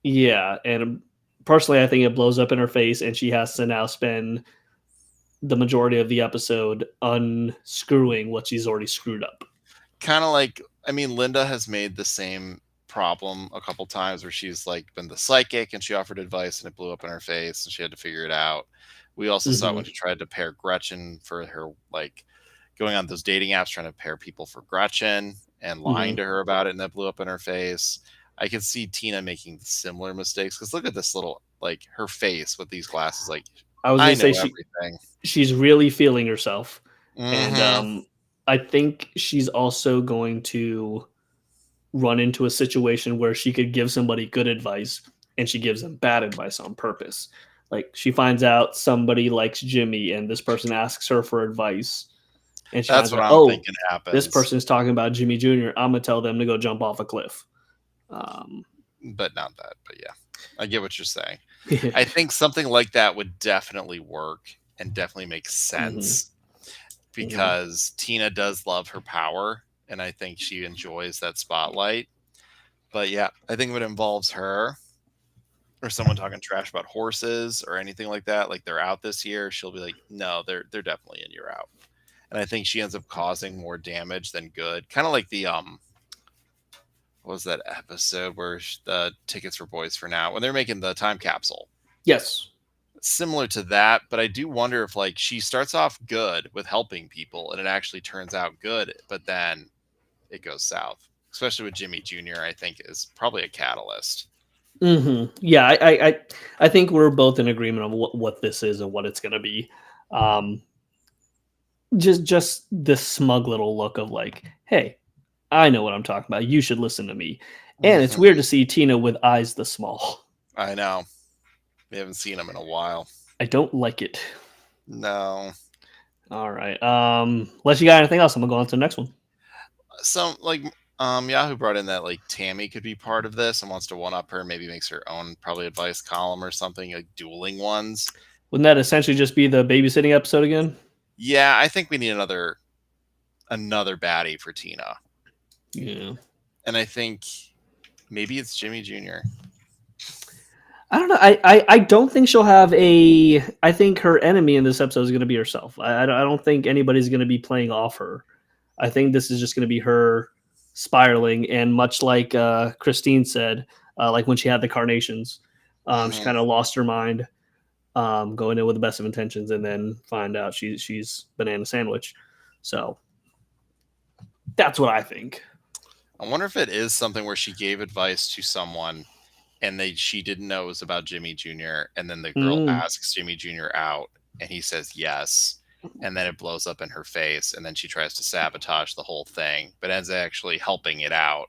Yeah. And personally, I think it blows up in her face and she has to now spend the majority of the episode unscrewing what she's already screwed up. Kind of like, I mean, Linda has made the same problem a couple times where she's like been the psychic and she offered advice and it blew up in her face and she had to figure it out. We also saw it when she tried to pair Gretchen for her, like going on those dating apps, trying to pair people for Gretchen and lying to her about it. And that blew up in her face. I could see Tina making similar mistakes. Cause look at this little, like her face with these glasses. Like I was going to say she's really feeling herself. And I think she's also going to run into a situation where she could give somebody good advice and she gives them bad advice on purpose. Like she finds out somebody likes Jimmy and this person asks her for advice. And she that's what I'm thinking happens. This person's talking about Jimmy Jr. I'm going to tell them to go jump off a cliff. But not that, but yeah, I get what you're saying. I think something like that would definitely work and definitely make sense because Tina does love her power. And I think she enjoys that spotlight. But yeah, I think if it involves her or someone talking trash about horses or anything like that, like they're out this year, she'll be like, no, they're definitely in, you're out. And I think she ends up causing more damage than good. Kind of like the, what was that episode where the Tickets for Boys for Now, when they're making the time capsule. Yes. Similar to that, but I do wonder if like she starts off good with helping people and it actually turns out good, but then it goes south, especially with Jimmy Jr. I think is probably a catalyst. Yeah, I think we're both in agreement on what this is and what it's going to be. Just this smug little look of like, hey, I know what I'm talking about. You should listen to me. And it's weird to see Tina with eyes this small. I know. We haven't seen him in a while. I don't like it. No. All right. Unless you got anything else, I'm gonna go on to the next one. So, like, Yahoo brought in that like Tammy could be part of this and wants to one up her, maybe makes her own probably advice column or something, like dueling ones. Wouldn't that essentially just be the babysitting episode again? Yeah, I think we need another baddie for Tina. Yeah. And I think maybe it's Jimmy Jr. I don't know. I don't think she'll have a. I think her enemy in this episode is going to be herself. I don't think anybody's going to be playing off her. I think this is just going to be her spiraling, and much like Christine said, like when she had the carnations, she kind of lost her mind, going in with the best of intentions, and then find out she's banana sandwich. So that's what I think. I wonder if it is something where she gave advice to someone and she didn't know it was about Jimmy Jr. And then the girl asks Jimmy Jr. out and he says yes. And then it blows up in her face. And then she tries to sabotage the whole thing, but ends up actually helping it out.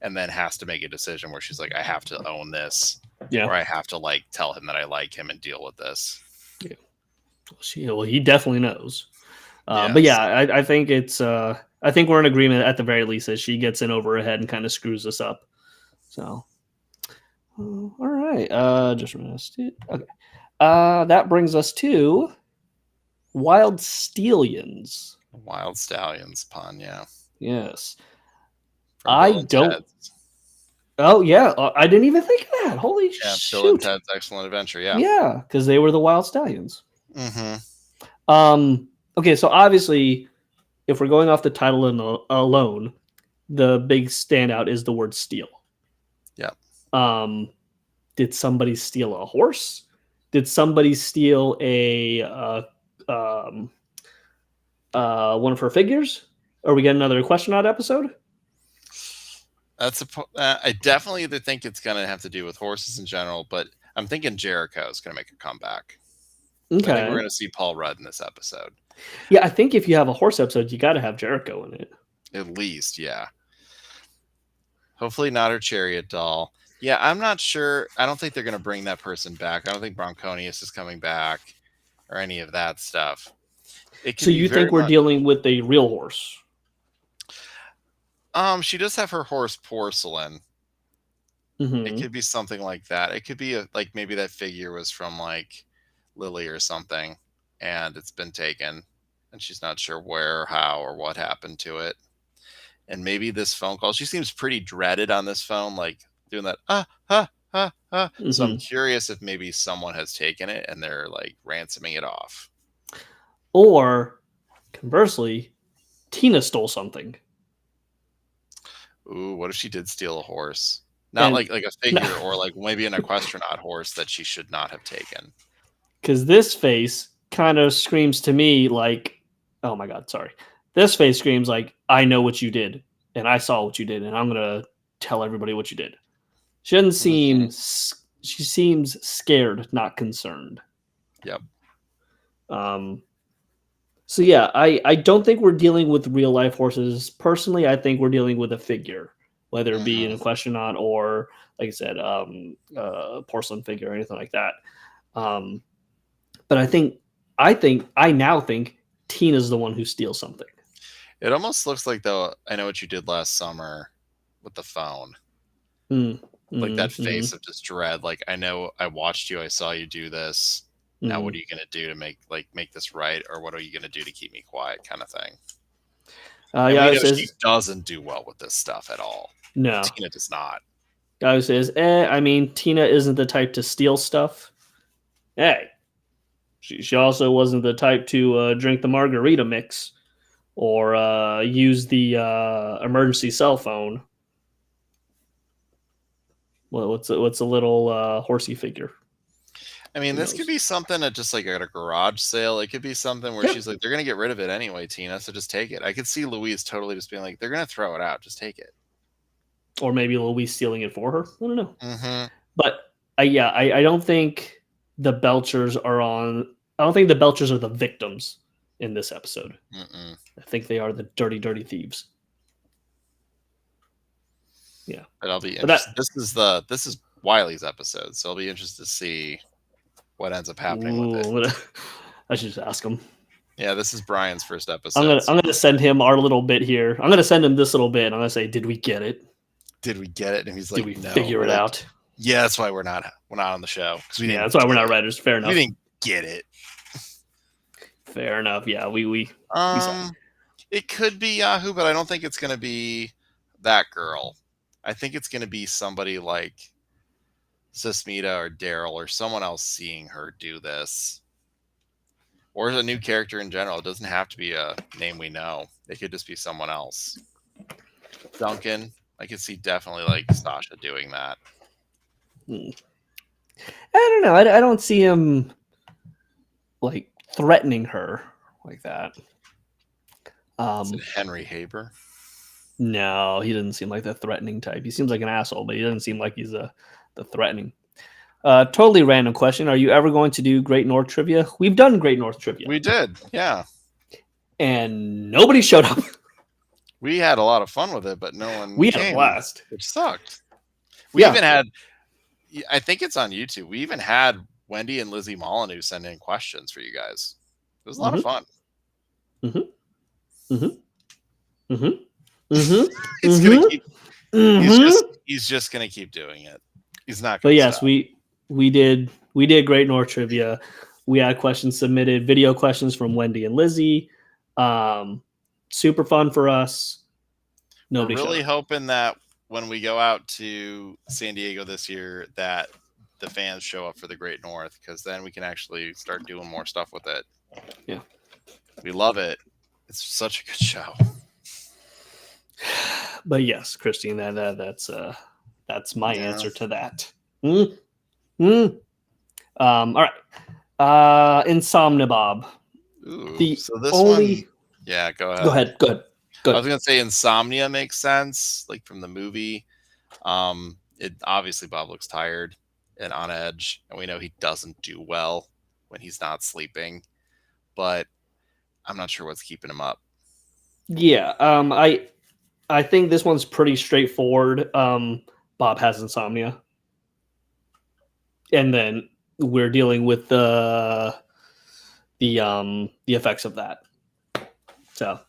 And then has to make a decision where she's like, I have to own this. Yeah. Or I have to like tell him that I like him and deal with this. Yeah. Well, he definitely knows. Yes. But yeah, I think it's. I think we're in agreement at the very least that she gets in over her head and kind of screws us up. So, all right. Just rest it. Okay. That brings us to Wild Stallions. Wild Stallions pun, yeah. Yes. From I Bill and don't. Ted's. Oh yeah, I didn't even think of that. Holy Yeah, shoot! Bill and Ted's Excellent Adventure. Yeah. Yeah, because they were the Wild Stallions. Mm-hmm. Okay, so obviously, if we're going off the title alone, the big standout is the word steal. Yep. Did somebody steal a horse? Did somebody steal one of her figures? Are we getting another question odd episode? I definitely either think it's going to have to do with horses in general, but I'm thinking Jericho is going to make a comeback. Okay. I think we're going to see Paul Rudd in this episode. Yeah, I think if you have a horse episode, you got to have Jericho in it. At least, yeah. Hopefully not her chariot doll. Yeah, I'm not sure. I don't think they're going to bring that person back. I don't think Bronconius is coming back or any of that stuff. So you think we're dealing with a real horse? She does have her horse Porcelain. Mm-hmm. It could be something like that. It could be like maybe that figure was from like Lily or something, and it's been taken, and she's not sure where or how or what happened to it. And maybe this phone call. She seems pretty dreaded on this phone, like doing that. Mm-hmm. So I'm curious if maybe someone has taken it and they're like ransoming it off. Or conversely, Tina stole something. Ooh, what if she did steal a horse? Not like a figure or like maybe an equestrian horse that she should not have taken. Because this face kind of screams to me like, oh my God, sorry. This face screams like, I know what you did and I saw what you did and I'm going to tell everybody what you did. She doesn't seem, she seems scared, not concerned. Yep. So yeah, I don't think we're dealing with real life horses. Personally, I think we're dealing with a figure, whether it be an equestrian or, like I said, porcelain figure or anything like that. But I now think Tina's the one who steals something. It almost looks like though I know what you did last summer with the phone. Like that face of just dread. Like I know I watched you, I saw you do this. Now what are you gonna do to make this right, or what are you gonna do to keep me quiet, kind of thing? She doesn't do well with this stuff at all. No, Tina does not. Guy who says, I mean, Tina isn't the type to steal stuff. Hey, she also wasn't the type to drink the margarita mix or use the emergency cell phone. Well, what's a little horsey figure? I mean, this could be something at just like at a garage sale. It could be something where she's like, they're going to get rid of it anyway, Tina, so just take it. I could see Louise totally just being like, they're going to throw it out. Just take it. Or maybe Louise stealing it for her. I don't know. But I don't think the Belchers are on. I don't think the Belchers are the victims in this episode. I think they are the dirty, dirty thieves. Yeah. But I'll be interested. This is Wiley's episode, so I'll be interested to see what ends up happening with it. I should just ask him. Yeah, this is Brian's first episode. I'm gonna send him our little bit here. I'm gonna send him this little bit. I'm gonna say, "Did we get it? Did we get it?" And he's like, Did we "No." figure it Like, out?" yeah, that's why we're not on the show. Yeah, that's why we're not writers. Fair enough. We didn't get it. Fair enough. Yeah, we It could be Yahoo, but I don't think it's going to be that girl. I think it's going to be somebody like Sismita or Daryl or someone else seeing her do this. Or a new character in general. It doesn't have to be a name we know. It could just be someone else. Duncan, I could see definitely like Sasha doing that. I don't know. I don't see him like threatening her like that. Is it Henry Haber? No, he doesn't seem like the threatening type. He seems like an asshole, but he doesn't seem like he's the threatening. Totally random question. Are you ever going to do Great North trivia? We've done Great North trivia. We did, yeah. And nobody showed up. We had a lot of fun with it, but no one We came, had a blast. which sucked. We even had, I think it's on YouTube, we even had Wendy and Lizzie Molyneux send in questions for you guys. It was a lot of fun. He's gonna keep. He's just gonna keep doing it. He's not. But yes, stop. we did Great North trivia. We had questions submitted, video questions from Wendy and Lizzie. Super fun for us. Nobody. We're really hoping that when we go out to San Diego this year, that the fans show up for the Great North, because then we can actually start doing more stuff with it. Yeah, we love it. It's such a good show. But yes, Christine, that's my answer to that. All right. Insomnia Bob. Ooh, so this one. Yeah, go ahead. Go ahead. I was gonna say Insomnia makes sense, like from the movie. It obviously Bob looks tired and on edge, and we know he doesn't do well when he's not sleeping. But I'm not sure what's keeping him up. Yeah, I think this one's pretty straightforward. Bob has insomnia, and then we're dealing with the effects of that. So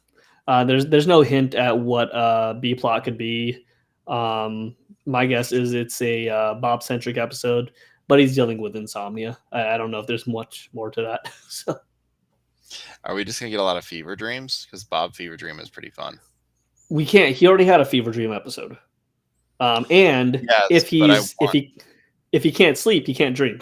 there's no hint at what B plot could be. My guess is it's a Bob centric episode, but he's dealing with insomnia. I don't know if there's much more to that. So. Are we just gonna get a lot of fever dreams? Because Bob Fever Dream is pretty fun. We can't. He already had a fever dream episode. And yes, if he can't sleep, he can't dream.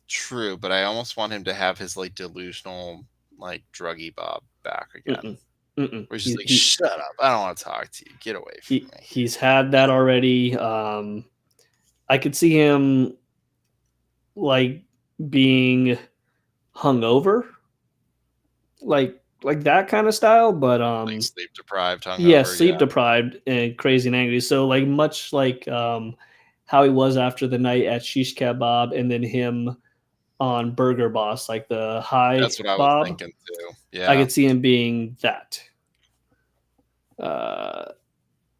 True, but I almost want him to have his like delusional, like druggy Bob back again. We're just like, shut up! I don't want to talk to you. Get away from me. He's had that already. I could see him like being hungover, like that kind of style, but like sleep deprived, hungover. Yeah, sleep deprived and crazy and angry. So like much like how he was after the night at Shish Kebab, and then him on Burger Boss, like the high. That's what I was Bob. thinking too. Yeah, I could see him being that.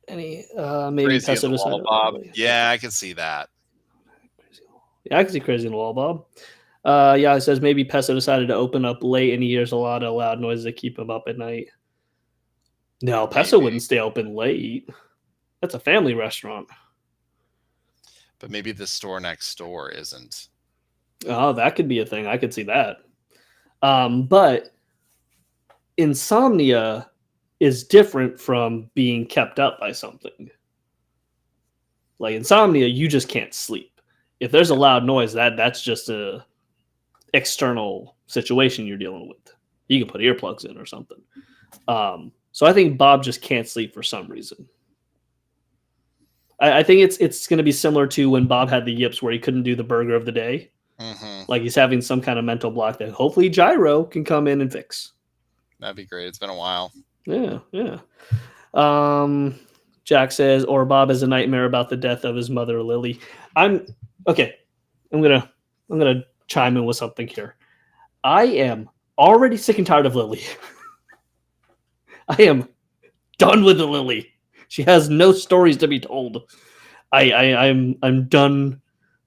Maybe Crazy in the Wall Bob. Yeah, I can see that. Yeah, I can see Crazy in the Wall Bob. It says maybe Peso decided to open up late and he hears a lot of loud noises that keep him up at night. No, Peso wouldn't stay open late. That's a family restaurant. But maybe the store next door isn't. Oh, that could be a thing. I could see that. But insomnia is different from being kept up by something. Like insomnia, you just can't sleep. If there's a loud noise, that's just a external situation you're dealing with. You can put earplugs in or something. So I think Bob just can't sleep for some reason. I think it's going to be similar to when Bob had the yips where he couldn't do the burger of the day. Like he's having some kind of mental block that hopefully Gyro can come in and fix. That'd be great. It's been a while. Yeah. Jack says, or Bob has a nightmare about the death of his mother, Lily. I'm gonna chime in with something here. I am already sick and tired of Lily. I am done with the Lily. She has no stories to be told. I'm done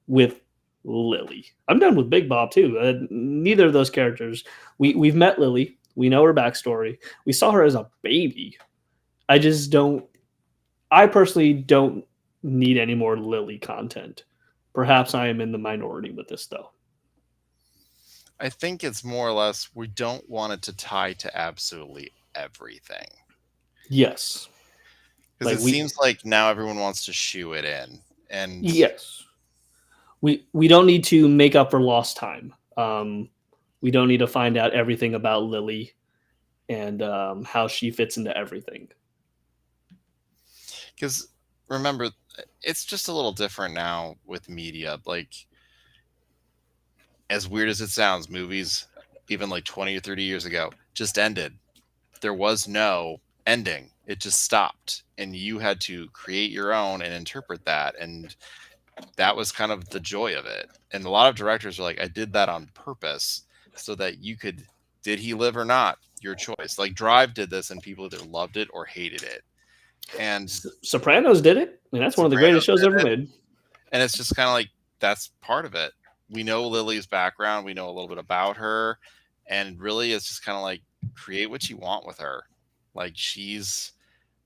with Lily. I'm done with Big Bob too. Neither of those characters. We've met Lily. We know her backstory. We saw her as a baby. I just don't. I personally don't need any more Lily content. Perhaps I am in the minority with this, though. I think it's more or less we don't want it to tie to absolutely everything. Yes. Because seems like now everyone wants to shoe it in. And yes. We don't need to make up for lost time. We don't need to find out everything about Lily and how she fits into everything. Because remember, it's just a little different now with media. Like, as weird as it sounds, movies, even like 20 or 30 years ago, just ended. There was no ending. It just stopped. And you had to create your own and interpret that. And that was kind of the joy of it. And a lot of directors are like, I did that on purpose so that you could, did he live or not? Your choice. Like Drive did this and people either loved it or hated it. And Sopranos did it. I mean, that's one of the greatest shows ever made. And it's just kind of like, that's part of it. We know Lily's background. We know a little bit about her. And really, it's just kind of like, create what you want with her. Like, she's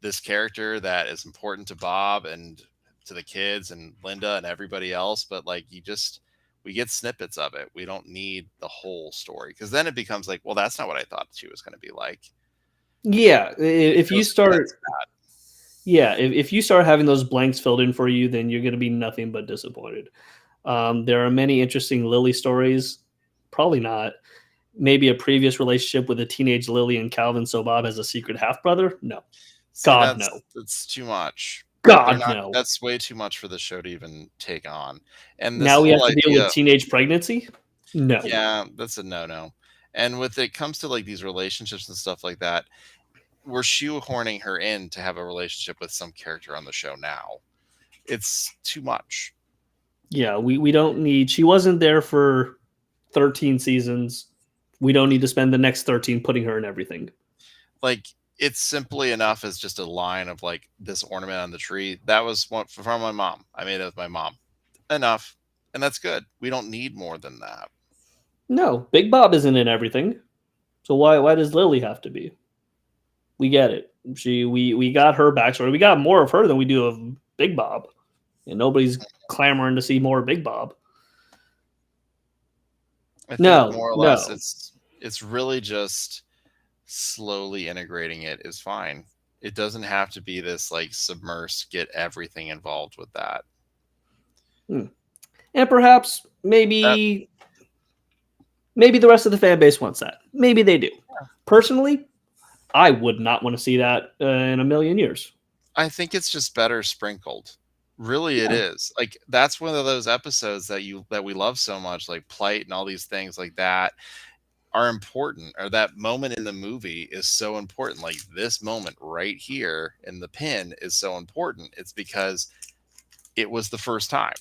this character that is important to Bob and to the kids and Linda and everybody else. But like, we get snippets of it. We don't need the whole story. Because then it becomes like, well, that's not what I thought she was going to be like. Yeah. If you start... Yeah, if you start having those blanks filled in for you, then you're going to be nothing but disappointed. There are many interesting Lily stories. Probably not. Maybe a previous relationship with a teenage Lily and Calvin, so Bob has a secret half-brother? No. God, no. That's too much. God, no. That's way too much for the show to even take on. And now we have to deal with teenage pregnancy? No. Yeah, that's a no-no. And with it comes to like these relationships and stuff like that, we're shoehorning her in to have a relationship with some character on the show now. It's too much. Yeah, we don't need... She wasn't there for 13 seasons. We don't need to spend the next 13 putting her in everything. Like, it's simply enough as just a line of like this ornament on the tree. That was one from my mom. I made it with my mom. Enough. And that's good. We don't need more than that. No, Big Bob isn't in everything. So why does Lily have to be? We get it. We got her backstory. We got more of her than we do of Big Bob. And nobody's clamoring to see more of Big Bob. I think more or less it's really just slowly integrating it is fine. It doesn't have to be this like submerse, get everything involved with that. And perhaps maybe the rest of the fan base wants that. Maybe they do. Personally, I would not want to see that in a million years. I think it's just better sprinkled. Really, it is. Like, that's one of those episodes that we love so much, like Plight and all these things like that are important, or that moment in the movie is so important. Like this moment right here in the pin is so important. It's because it was the first time.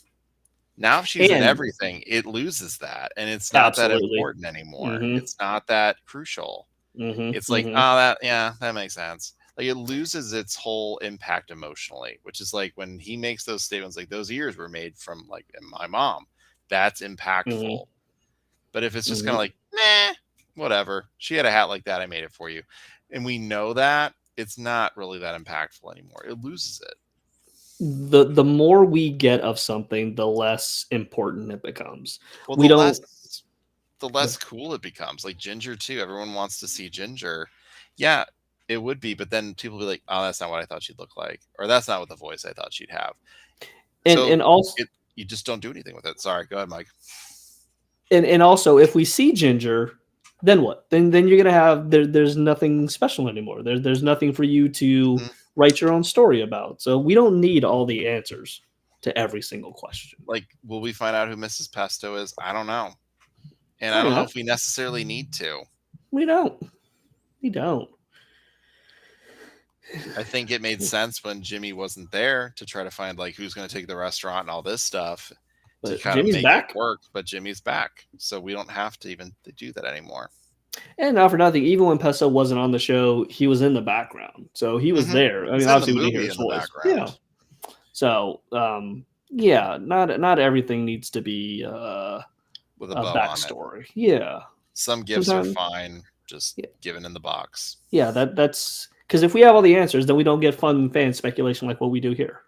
Now if she's in everything, it loses that. And it's not that important anymore. Mm-hmm. It's not that crucial. Mm-hmm. It's like, that makes sense. Like it loses its whole impact emotionally, which is like when he makes those statements, like those ears were made from like my mom. That's impactful. Mm-hmm. But if it's just kind of like, nah, whatever. She had a hat like that. I made it for you. And we know that it's not really that impactful anymore. It loses it. The more we get of something, the less important it becomes. Well, the less cool it becomes. Like Ginger too. Everyone wants to see Ginger. Yeah, it would be. But then people will be like, oh, that's not what I thought she'd look like. Or that's not what the voice I thought she'd have. And also... you just don't do anything with it. Sorry. Go ahead, Mike. And also, if we see Ginger, then what? Then you're gonna have there's nothing special anymore. There's nothing for you to write your own story about. So we don't need all the answers to every single question. Like, will we find out who Mrs. Pesto is? I don't know, and I don't know if we necessarily need to. We don't. I think it made sense when Jimmy wasn't there to try to find like who's going to take the restaurant and all this stuff. But to kind of make it work, but Jimmy's back, so we don't have to even do that anymore. And not for nothing, even when Pesto wasn't on the show, he was in the background, so he was there. I mean, obviously we didn't hear his voice. Yeah. So, not everything needs to be with a backstory. Yeah. Some gifts are fine. just given in the box. Yeah, that's because if we have all the answers, then we don't get fun fan speculation like what we do here.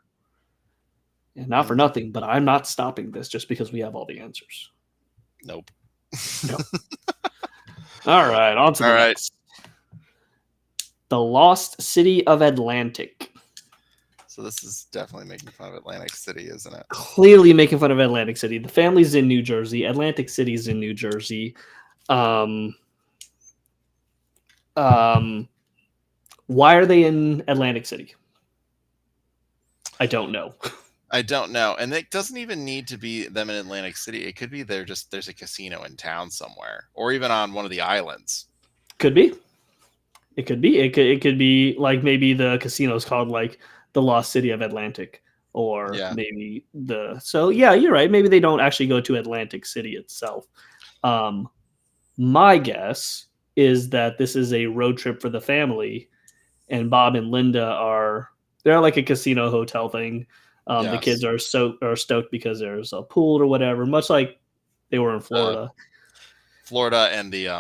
And not for nothing, but I'm not stopping this just because we have all the answers. Nope. No. All right, on to the next. The Lost City of Atlantic. So this is definitely making fun of Atlantic City, isn't it? Clearly making fun of Atlantic City. The family's in New Jersey. Atlantic City's in New Jersey. Why are they in Atlantic City? I don't know. I don't know. And it doesn't even need to be them in Atlantic City. It could be there's a casino in town somewhere, or even on one of the islands. Could be. It could be. It could be like maybe the casino's called like the Lost City of Atlantic, or maybe So yeah, you're right. Maybe they don't actually go to Atlantic City itself. My guess is that this is a road trip for the family, and Bob and Linda they're like a casino hotel thing. The kids are stoked because there's a pool or whatever, much like they were in Florida. Florida and the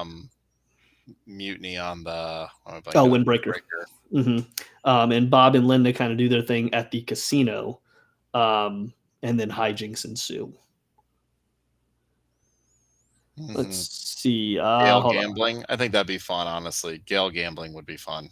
mutiny on the Windbreaker. And Bob and Linda kind of do their thing at the casino, and then hijinks ensue. Let's see. Gale gambling. I think that'd be fun, honestly. Gale gambling would be fun.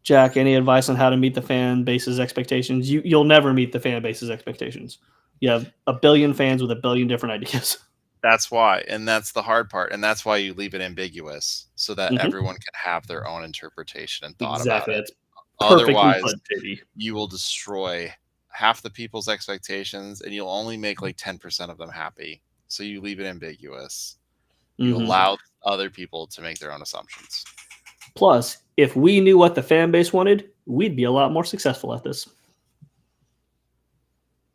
Jack, any advice on how to meet the fan base's expectations? You'll never meet the fan base's expectations. You have a billion fans with a billion different ideas. That's why, and that's the hard part, and that's why you leave it ambiguous so that everyone can have their own interpretation and thought about it. Otherwise, you will destroy half the people's expectations, and you'll only make like 10% of them happy. So you leave it ambiguous. You allow other people to make their own assumptions. Plus, if we knew what the fan base wanted, we'd be a lot more successful at this.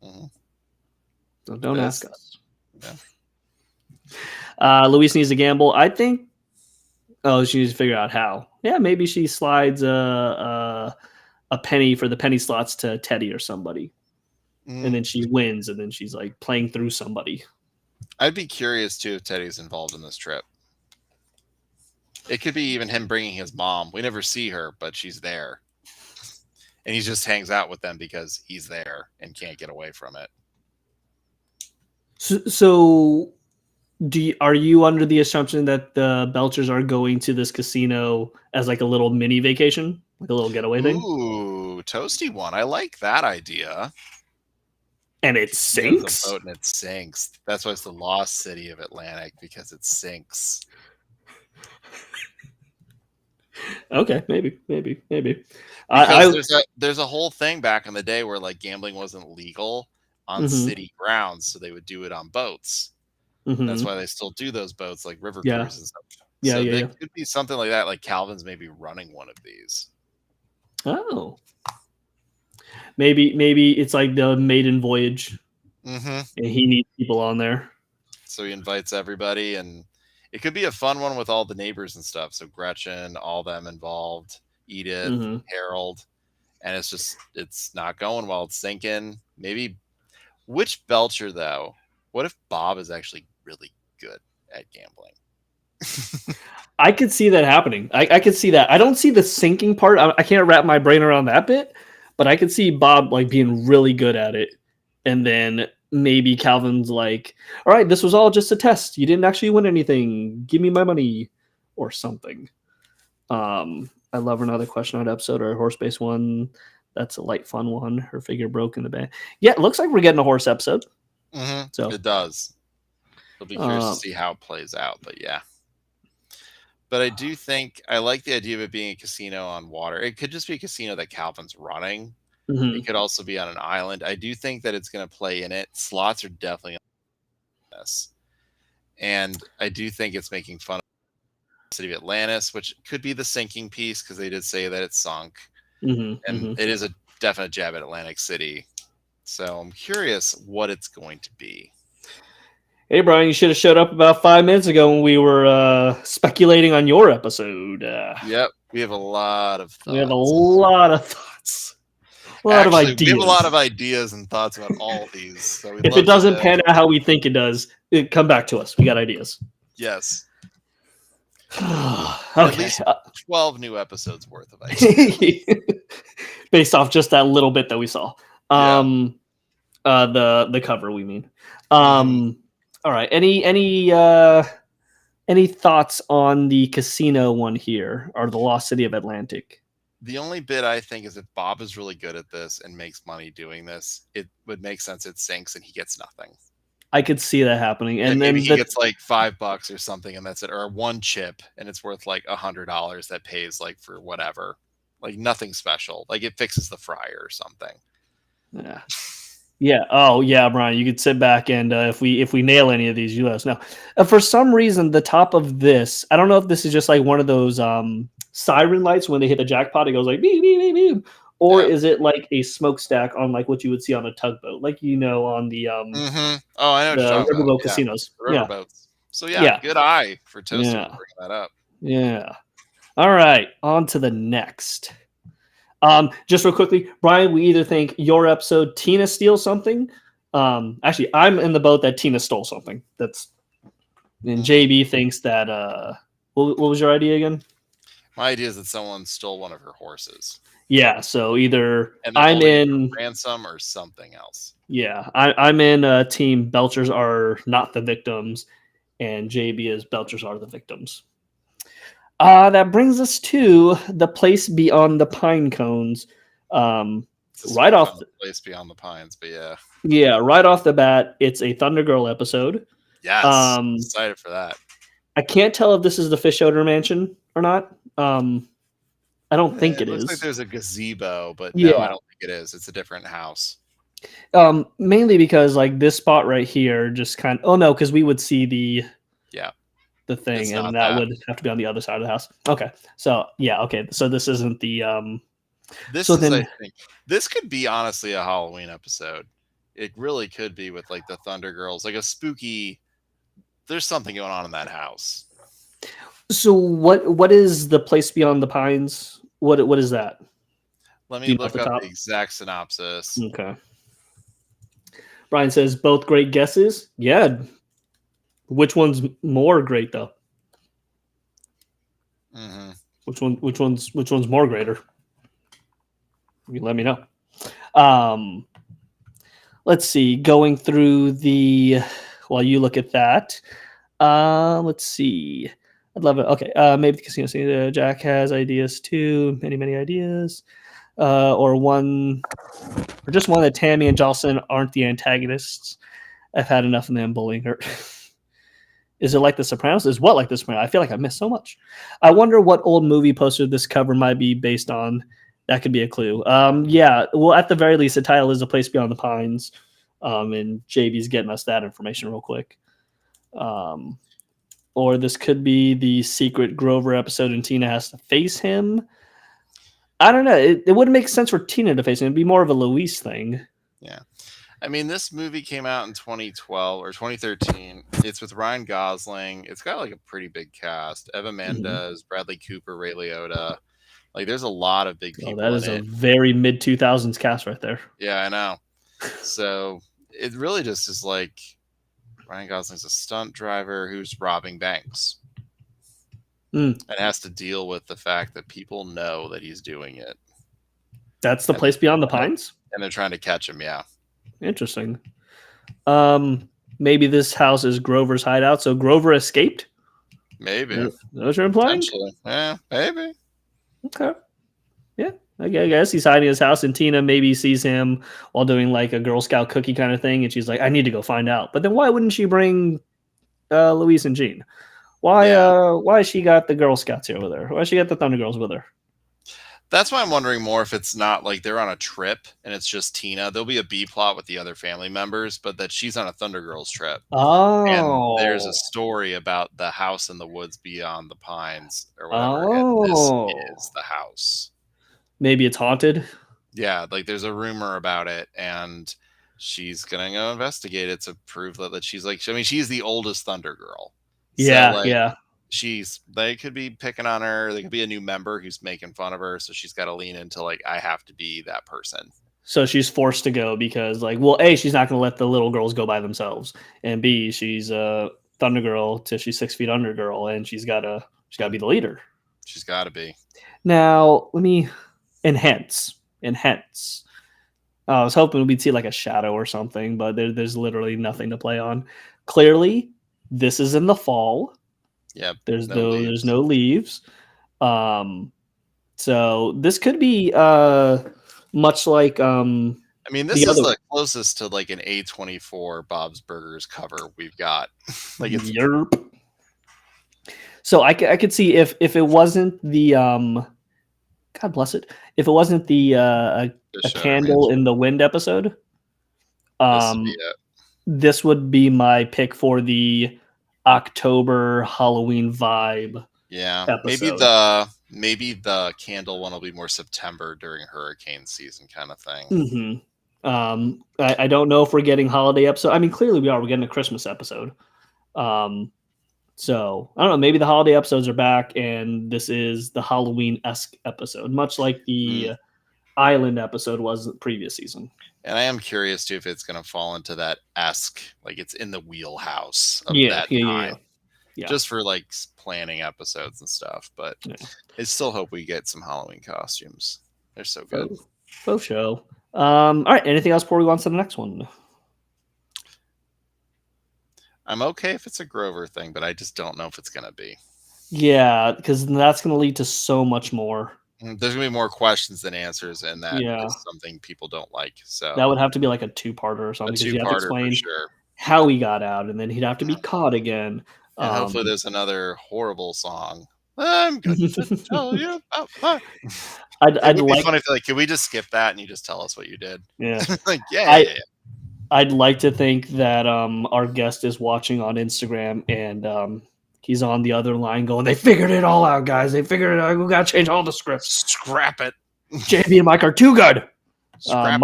So don't ask us. Yeah. Luis needs to gamble. I think. Oh, she needs to figure out how. Yeah, maybe she slides a penny for the penny slots to Teddy or somebody, and then she wins, and then she's like playing through somebody. I'd be curious too if Teddy's involved in this trip. It could be even him bringing his mom. We never see her, but she's there. And he just hangs out with them because he's there and can't get away from it. So are you under the assumption that the Belchers are going to this casino as like a little mini vacation? Like a little getaway thing? Ooh, toasty one. I like that idea. And it sinks? The boat and it sinks. That's why it's the Lost City of Atlantic, because it sinks. Okay, maybe. There's a whole thing back in the day where like gambling wasn't legal on city grounds, so they would do it on boats. That's why they still do those boats, like river cruises and stuff. It could be something like that, like Calvin's maybe running one of these. Oh, maybe it's like the maiden voyage, and he needs people on there, so he invites everybody, and it could be a fun one with all the neighbors and stuff. So Gretchen, all them involved, Edith, Harold, and it's not going well. It's sinking. Maybe which Belcher though? What if Bob is actually really good at gambling? I could see that happening. I could see that. I don't see the sinking part. I can't wrap my brain around that bit, but I could see Bob like being really good at it, and then maybe Calvin's like, all right, this was all just a test. You didn't actually win anything. Give me my money or something. I love another question on episode or a horse-based one. That's a light, fun one. Her figure broke in the band. Yeah, it looks like we're getting a horse episode. So it does. I'll be curious to see how it plays out, but yeah. But I do think I like the idea of it being a casino on water. It could just be a casino that Calvin's running. It could also be on an island. I do think that it's going to play in it. Slots are definitely on this. And I do think it's making fun of the city of Atlantis, which could be the sinking piece because they did say that it sunk. And it is a definite jab at Atlantic City. So I'm curious what it's going to be. Hey, Brian, you should have showed up about 5 minutes ago when we were speculating on your episode. Yep. We have a lot of thoughts. We have a lot of thoughts. A lot of ideas. We have a lot of ideas and thoughts about all of these. So if it doesn't pan out how we think it does, come back to us. We got ideas. Yes. Okay. At least 12 new episodes worth of Ice Cream. Based off just that little bit that we saw. The cover, we mean. All right. Any thoughts on the casino one here, or the Lost City of Atlantic? The only bit I think is if Bob is really good at this and makes money doing this, it would make sense it sinks and he gets nothing. I could see that happening, and maybe then he gets like $5 or something, and that's it, or one chip, and it's worth like $100 that pays like for whatever, like nothing special, like it fixes the fryer or something. Yeah. Oh, yeah, Brian. You could sit back and if we nail any of these, you let us know. For some reason, the top of this, I don't know if this is just like one of those siren lights when they hit the jackpot. It goes like beep beep beep beep, or is it like a smokestack on like what you would see on a tugboat, like on the Oh, I know the riverboat casinos. Riverboats. So good eye for Toaster to bring that up. Yeah. All right, on to the next. Just real quickly, Brian, we either think your episode Tina steals something. Actually, I'm in the boat that Tina stole something. And JB thinks that what was your idea again? My idea is that someone stole one of her horses. Yeah, so either I'm in ransom or something else. Yeah, I'm in team Belchers are not the victims, and JB is Belchers are the victims. That brings us to the place beyond the pine cones. Right off the place beyond the pines, but right off the bat, it's a Thunder Girl episode. Yes, excited for that. I can't tell if this is the fish odor mansion or not. I don't think it is. Looks like there's a gazebo, but no, I don't think it is. It's a different house. Mainly because like this spot right here just kind of. Oh no, because we would see the thing, and that would have to be on the other side of the house. Okay, so so this isn't the. I think this could be honestly a Halloween episode. It really could be with like the Thunder Girls, like a spooky. There's something going on in that house. So what is the place beyond the pines? What is that? Let me look up the exact synopsis. Okay. Brian says both great guesses. Yeah. Which one's more great though? Which one's more greater? You let me know. Let's see. Going through while you look at that. Let's see. I'd love it. Okay. Maybe the casino scene. Jack has ideas too. Many ideas. Or just one that Tammy and Jocelyn aren't the antagonists. I've had enough of them bullying her. Is it like The Sopranos? Is what like The Sopranos? I feel like I missed so much. I wonder what old movie poster this cover might be based on. That could be a clue. Well, at the very least, the title is A Place Beyond the Pines. And JB's getting us that information real quick. Or this could be the secret Grover episode and Tina has to face him. I don't know. It wouldn't make sense for Tina to face him. It'd be more of a Luis thing. Yeah. I mean, this movie came out in 2012 or 2013. It's with Ryan Gosling. It's got like a pretty big cast. Eva Mendes, Bradley Cooper, Ray Liotta. Like, there's a lot of big people. That is a very mid-2000s cast right there. Yeah, I know. So it really just is like Ryan Gosling's a stunt driver who's robbing banks. And has to deal with the fact that people know that he's doing it. That's the place beyond the pines? And they're trying to catch him, yeah. Interesting. Maybe this house is Grover's hideout, so Grover escaped? Maybe. Those are implying? Yeah, maybe. Okay. Yeah, I guess he's hiding in his house, and Tina maybe sees him while doing like a Girl Scout cookie kind of thing, and she's like, I need to go find out. But then why wouldn't she bring Louise and Jean? Why she got the Girl Scouts here with her? Why she got the Thunder Girls with her? That's why I'm wondering more if it's not like they're on a trip and it's just Tina. There'll be a B plot with the other family members, but that she's on a Thunder Girls trip. Oh. And there's a story about the house in the woods beyond the pines or whatever. And this is the house. Maybe it's haunted. Yeah, like there's a rumor about it, and she's gonna go investigate it to prove that she's like, I mean, she's the oldest Thunder Girl. Yeah, so, like, yeah. They could be picking on her. They could be a new member who's making fun of her. So she's got to lean into like, I have to be that person. So she's forced to go because like, well, A, she's not going to let the little girls go by themselves. And B, she's a Thunder Girl till she's 6 feet under girl. And she's got to She's got to be the leader. She's got to be. Now, and hence. I was hoping we'd see like a shadow or something, but there's literally nothing to play on. Clearly, this is in the fall. Yep. There's no leaves. So this could be much like this is the closest to like an A24 Bob's Burgers cover we've got. Like it's Yerp. So I could see if it wasn't the God bless it, if it wasn't the a candle in the wind episode, this would be my pick for the October Halloween vibe. Yeah, episode. maybe the candle one will be more September during hurricane season kind of thing. Mm-hmm. I don't know if we're getting holiday episode. I mean, clearly we are. We're getting a Christmas episode. So I don't know. Maybe the holiday episodes are back, and this is the Halloween-esque episode, much like the Island episode was the previous season. And I am curious too if it's going to fall into that esque, like it's in the wheelhouse of that time. Yeah. Just for like planning episodes and stuff. But I still hope we get some Halloween costumes. They're so good. Faux show. All right. Anything else before we go on to the next one? I'm okay if it's a Grover thing, but I just don't know if it's going to be. Yeah, because that's going to lead to so much more. There's going to be more questions than answers, and that is something people don't like. So that would have to be like a two-parter or something. Because you have to explain how he got out, and then he'd have to be caught again. And hopefully there's another horrible song. I'm going to tell you about that. It'd be funny if like, could we just skip that and you just tell us what you did? Yeah. Like, yeah. I'd like to think that our guest is watching on Instagram and he's on the other line going, they figured it all out, guys. They figured it out. We got to change all the scripts. Scrap it. JB and Mike are too good. Scrap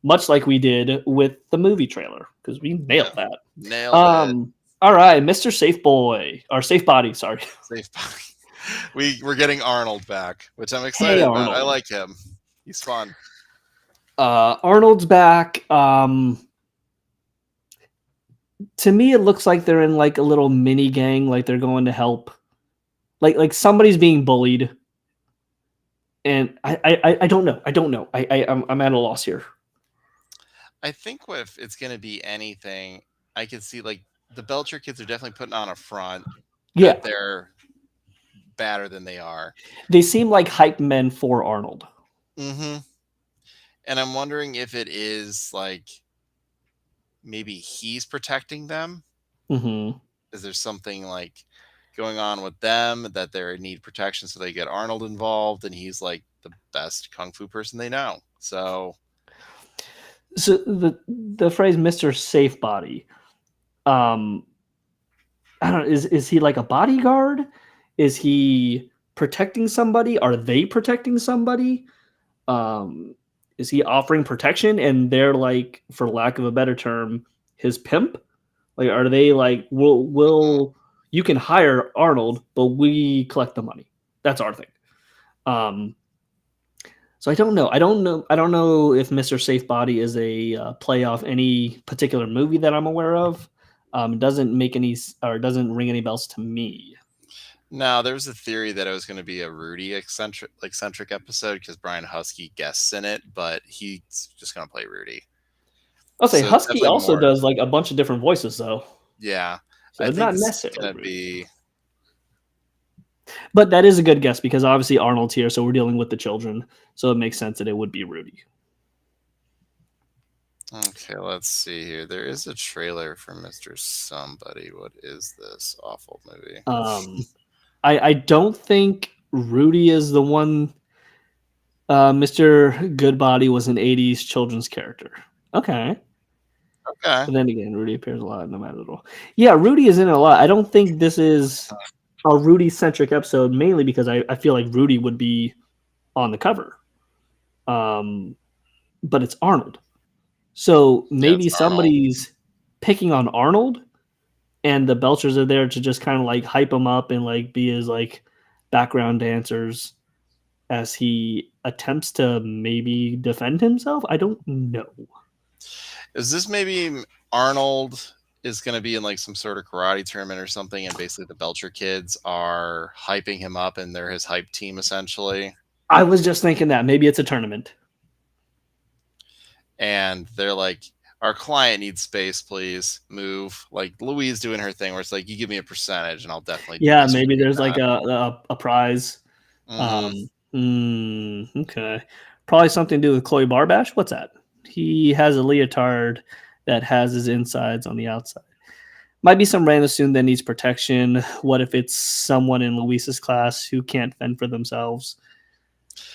much like we did with the movie trailer, because we nailed that. Nailed it. All right, Mr. Safe Boy, or Safe Body, sorry. Safe Body. We're getting Arnold back, which I'm excited about. I like him. He's fun. Arnold's back. To me, it looks like they're in like a little mini gang, like they're going to help. Like somebody's being bullied. And I don't know. I'm at a loss here. I think if it's going to be anything, I can see like the Belcher kids are definitely putting on a front. Yeah. That they're badder than they are. They seem like hype men for Arnold. Mm-hmm. And I'm wondering if it is like maybe he's protecting them. Mm-hmm. Is there something like going on with them that they need protection, so they get Arnold involved, and he's like the best kung fu person they know. So the phrase Mr. Safe Body, I don't know, is he like a bodyguard? Is he protecting somebody? Are they protecting somebody? Is he offering protection and they're like, for lack of a better term, his pimp? Like, are they like, will you can hire Arnold, but we collect the money. That's our thing. So I don't know. I don't know if Mr. Safe Body is a play off any particular movie that I'm aware of. It doesn't make any or doesn't ring any bells to me. No, there was a theory that it was going to be a Rudy eccentric episode because Brian Husky guests in it, but he's just going to play Rudy. I'll say Husky also does like a bunch of different voices, though. Yeah, so I it's think not it's necessarily going to be. But that is a good guess because obviously Arnold's here, so we're dealing with the children, so it makes sense that it would be Rudy. Okay, let's see here. There is a trailer for Mr. Somebody. What is this awful movie? I don't think Rudy is the one. Mr. Goodbody was an 80s children's character. Okay. But then again, Rudy appears a lot no matter what. Yeah, Rudy is in it a lot. I don't think this is a Rudy-centric episode, mainly because I feel like Rudy would be on the cover. But it's Arnold. So maybe somebody's picking on Arnold, and the Belchers are there to just kind of like hype him up and like be his like background dancers as he attempts to maybe defend himself. I don't know. Is this maybe Arnold is going to be in like some sort of karate tournament or something, and basically the Belcher kids are hyping him up, and they're his hype team essentially. I was just thinking that maybe it's a tournament. And they're like, our client needs space, please move. Like Louise doing her thing where it's like, you give me a percentage and I'll definitely do Yeah, this maybe for you. there's like a prize. Okay. Probably something to do with Chloe Barbash. What's that? He has a leotard that has his insides on the outside. Might be some random student that needs protection. What if it's someone in Luis's class who can't fend for themselves?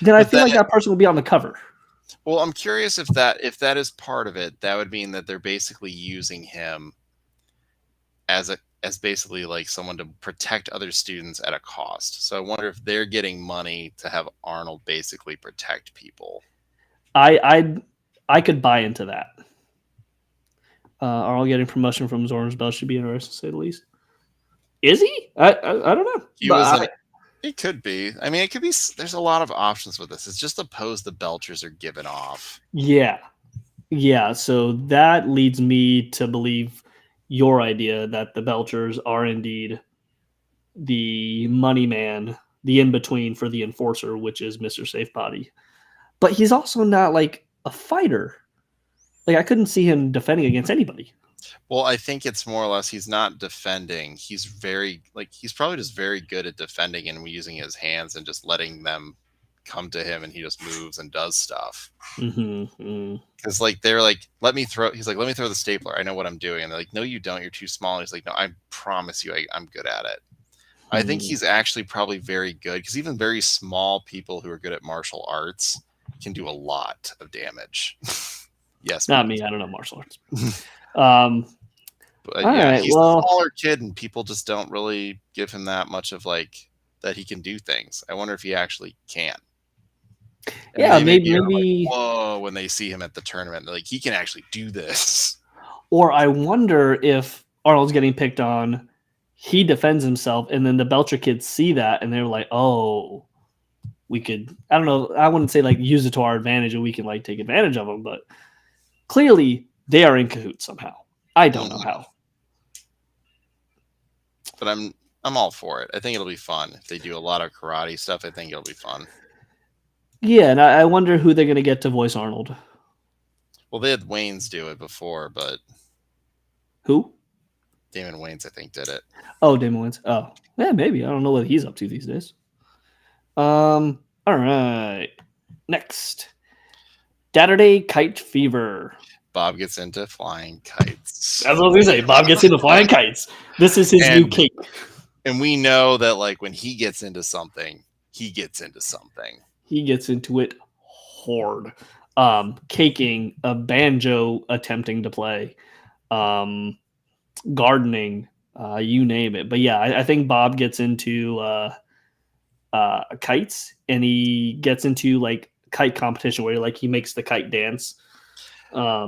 Then I feel like that person will be on the cover. Well, I'm curious if that is part of it. That would mean that they're basically using him as basically like someone to protect other students at a cost. So I wonder if they're getting money to have Arnold basically protect people. I could buy into that. Arnold getting promotion from Zorn's Bell should be interesting to say the least. Is he? I don't know. It could be. I mean, it could be. There's a lot of options with this. It's just the pose the Belchers are giving off. Yeah. So that leads me to believe your idea that the Belchers are indeed the money man, the in-between for the enforcer, which is Mr. Safe Body. But he's also not like a fighter. Like I couldn't see him defending against anybody. Well, I think it's more or less he's not defending. He's probably just very good at defending and using his hands and just letting them come to him, and he just moves and does stuff. Because like they're like, let me throw. He's like, let me throw the stapler. I know what I'm doing. And they're like, no, you don't. You're too small. And he's like, no, I promise you, I'm good at it. I think he's actually probably very good because even very small people who are good at martial arts can do a lot of damage. Yes, not me. I don't know martial arts. But yeah, he's a smaller kid, and people just don't really give him that much of like that he can do things. I wonder if he actually can. And maybe like, whoa, when they see him at the tournament, they're like, he can actually do this. Or I wonder if Arnold's getting picked on, he defends himself, and then the Belcher kids see that, and they're like, oh, we could, I don't know, I wouldn't say like use it to our advantage, and we can like take advantage of him, but clearly they are in cahoots somehow. I don't know how. But I'm all for it. I think it'll be fun. If they do a lot of karate stuff, I think it'll be fun. Yeah, and I wonder who they're going to get to voice Arnold. Well, they had Wayans do it before, but... Who? Damon Wayans, I think, did it. Oh, Damon Wayans. Oh, yeah, maybe. I don't know what he's up to these days. All right. Next. Saturday Kite Fever. Bob gets into flying kites. That's what we say. Bob gets into flying kites. This is his new cape. And we know that, like, when he gets into something, he gets into something. He gets into it hard. Caking, a banjo attempting to play, gardening, you name it. But yeah, I think Bob gets into kites, and he gets into like kite competition where like he makes the kite dance. I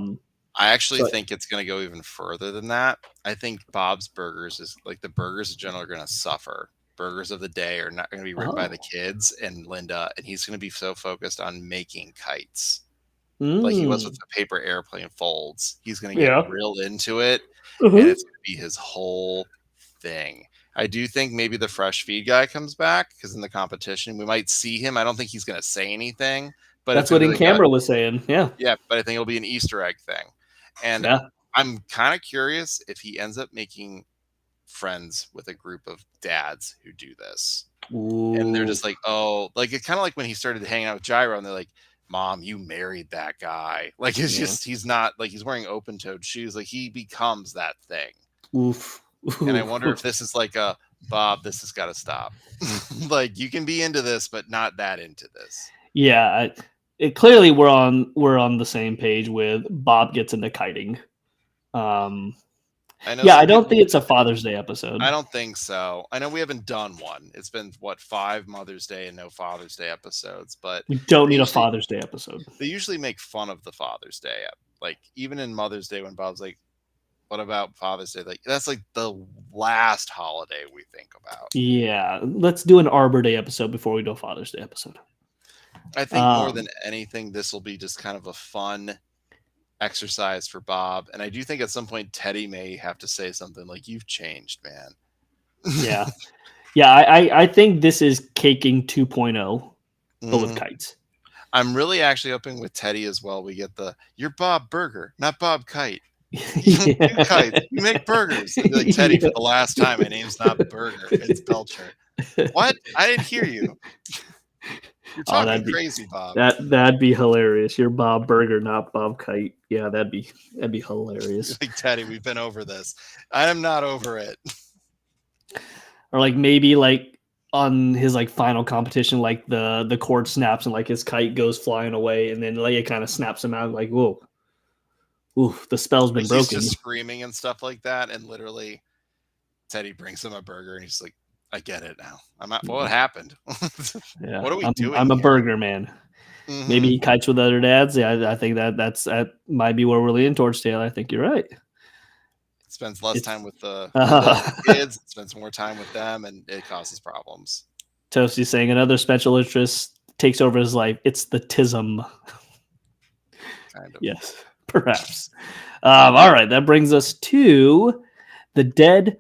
actually think it's going to go even further than that. I think Bob's Burgers is like the burgers in general are going to suffer. Burgers of the day are not going to be written by the kids and Linda, and he's going to be so focused on making kites. Like he was with the paper airplane folds. He's going to get real into it, and it's going to be his whole thing. I do think maybe the fresh feed guy comes back because in the competition we might see him. I don't think he's going to say anything. But that's what in camera was saying. Yeah. But I think it'll be an Easter egg thing. And I'm kind of curious if he ends up making friends with a group of dads who do this. Ooh. And they're just like, oh, like it's kind of like when he started hanging out with Gyro and they're like, Mom, you married that guy. Like it's just, he's not like he's wearing open-toed shoes. Like he becomes that thing. Oof. And I wonder if this is like a Bob, this has got to stop. Like you can be into this, but not that into this. Yeah. Clearly we're on the same page with Bob gets into kiting. I don't think it's a Father's Day episode. I don't think so. I know we haven't done one. It's been 5 Mother's Day and no Father's Day episodes, but we don't need a Father's Day episode. They usually make fun of the Father's Day. Like even in Mother's Day when Bob's like, what about Father's Day? Like that's like the last holiday we think about. Yeah. Let's do an Arbor Day episode before we do a Father's Day episode. I think more than anything, this will be just kind of a fun exercise for Bob, and I do think at some point Teddy may have to say something like, "You've changed, man." Yeah. Yeah, I think this is caking 2.0, but with kites. I'm really actually hoping with Teddy as well, we get the "You're Bob Burger, not Bob Kite. You don't do kites, you make burgers." And be like, "Teddy, for the last time, my name's not Burger, it's Belcher." What? I didn't hear you. You're talking crazy, Bob. That'd be hilarious. You're Bob Burger, not Bob Kite. Yeah, that'd be hilarious. Like, Teddy, we've been over this. I am not over it. Or like maybe like on his like final competition, like the cord snaps and like his kite goes flying away, and then like it kind of snaps him out. Like, whoa, ooh, the spell's been broken. He's just screaming and stuff like that, and literally, Teddy brings him a burger, and he's like, "I get it now. I'm not. What happened? Yeah, what are we doing? I'm a here? burger man." Maybe he kites with other dads. Yeah, I think that might be where we're leaning towards, Taylor. I think you're right. Spends less time with the kids, spends more time with them, and it causes problems. Toasty's saying another special interest takes over his life. It's the tism. Kind of. Yes, perhaps. All right, that brings us to the Dead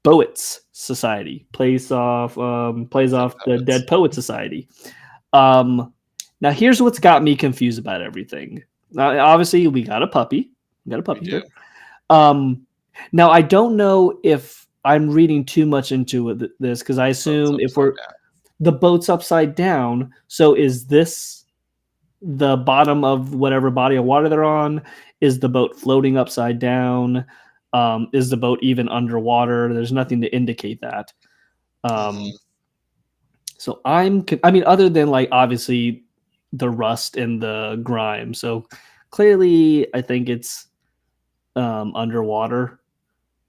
Poets Society. Plays off the Dead Poets Society. Now, here's what's got me confused about everything. Now, obviously, we got a puppy. Here. Now, I don't know if I'm reading too much into this because I assume if the boat's upside down, so is this the bottom of whatever body of water they're on? Is the boat floating upside down? Is the boat even underwater? There's nothing to indicate that. So I mean, other than like obviously the rust and the grime. So clearly, I think it's underwater.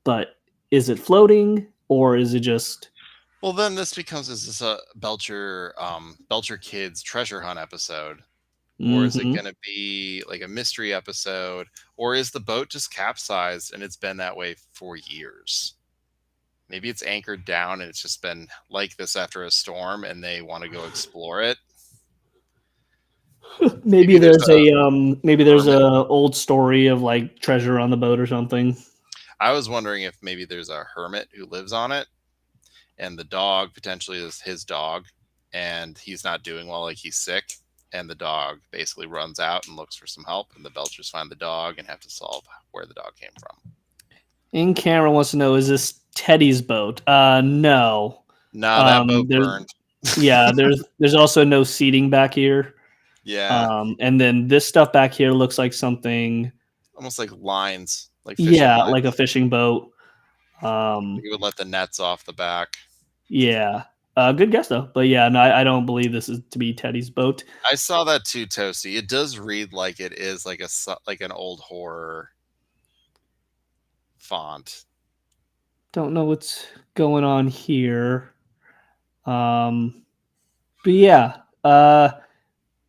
But is it floating or is it just? Well, then this becomes, is this a Belcher Kids treasure hunt episode? Or is it going to be like a mystery episode? Or is the boat just capsized and it's been that way for years? Maybe it's anchored down and it's just been like this after a storm and they want to go explore it. Maybe there's a old story of like treasure on the boat or something. I was wondering if maybe there's a hermit who lives on it and the dog potentially is his dog and he's not doing well, like he's sick, and the dog basically runs out and looks for some help and the Belchers find the dog and have to solve where the dog came from. In camera wants to know, is this Teddy's boat? No. No, that boat burned. Yeah, there's also no seating back here. Yeah. And then this stuff back here looks like something almost like lines. Like lines. Like a fishing boat. You would let the nets off the back. Yeah. Good guess though. But yeah, no, I don't believe this is to be Teddy's boat. I saw that too, Toasty. It does read like it is like an old horror font. Don't know what's going on here. But yeah.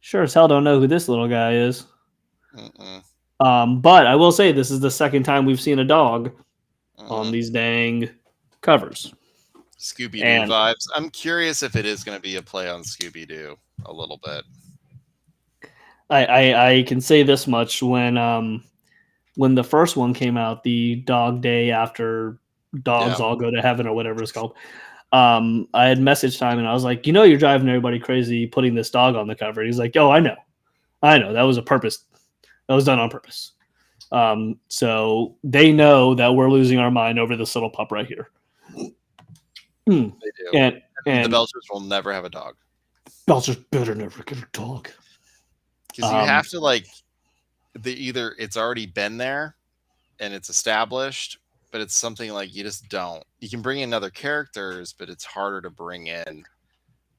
Sure as hell don't know who this little guy is. But I will say this is the second time we've seen a dog on these dang covers. Scooby-Doo vibes. I'm curious if it is going to be a play on Scooby-Doo a little bit. I can say this much: when the first one came out, the dog day after dogs all go to heaven or whatever it's called, I had messaged time and I was like, you're driving everybody crazy putting this dog on the cover. And he's like, I know that was a purpose. That was done on purpose. So they know that we're losing our mind over this little pup right here. They do. And the Belchers will never have a dog. Belchers better never get a dog. Because you have to either it's already been there and it's established, but it's something like you just don't. You can bring in other characters, but it's harder to bring in.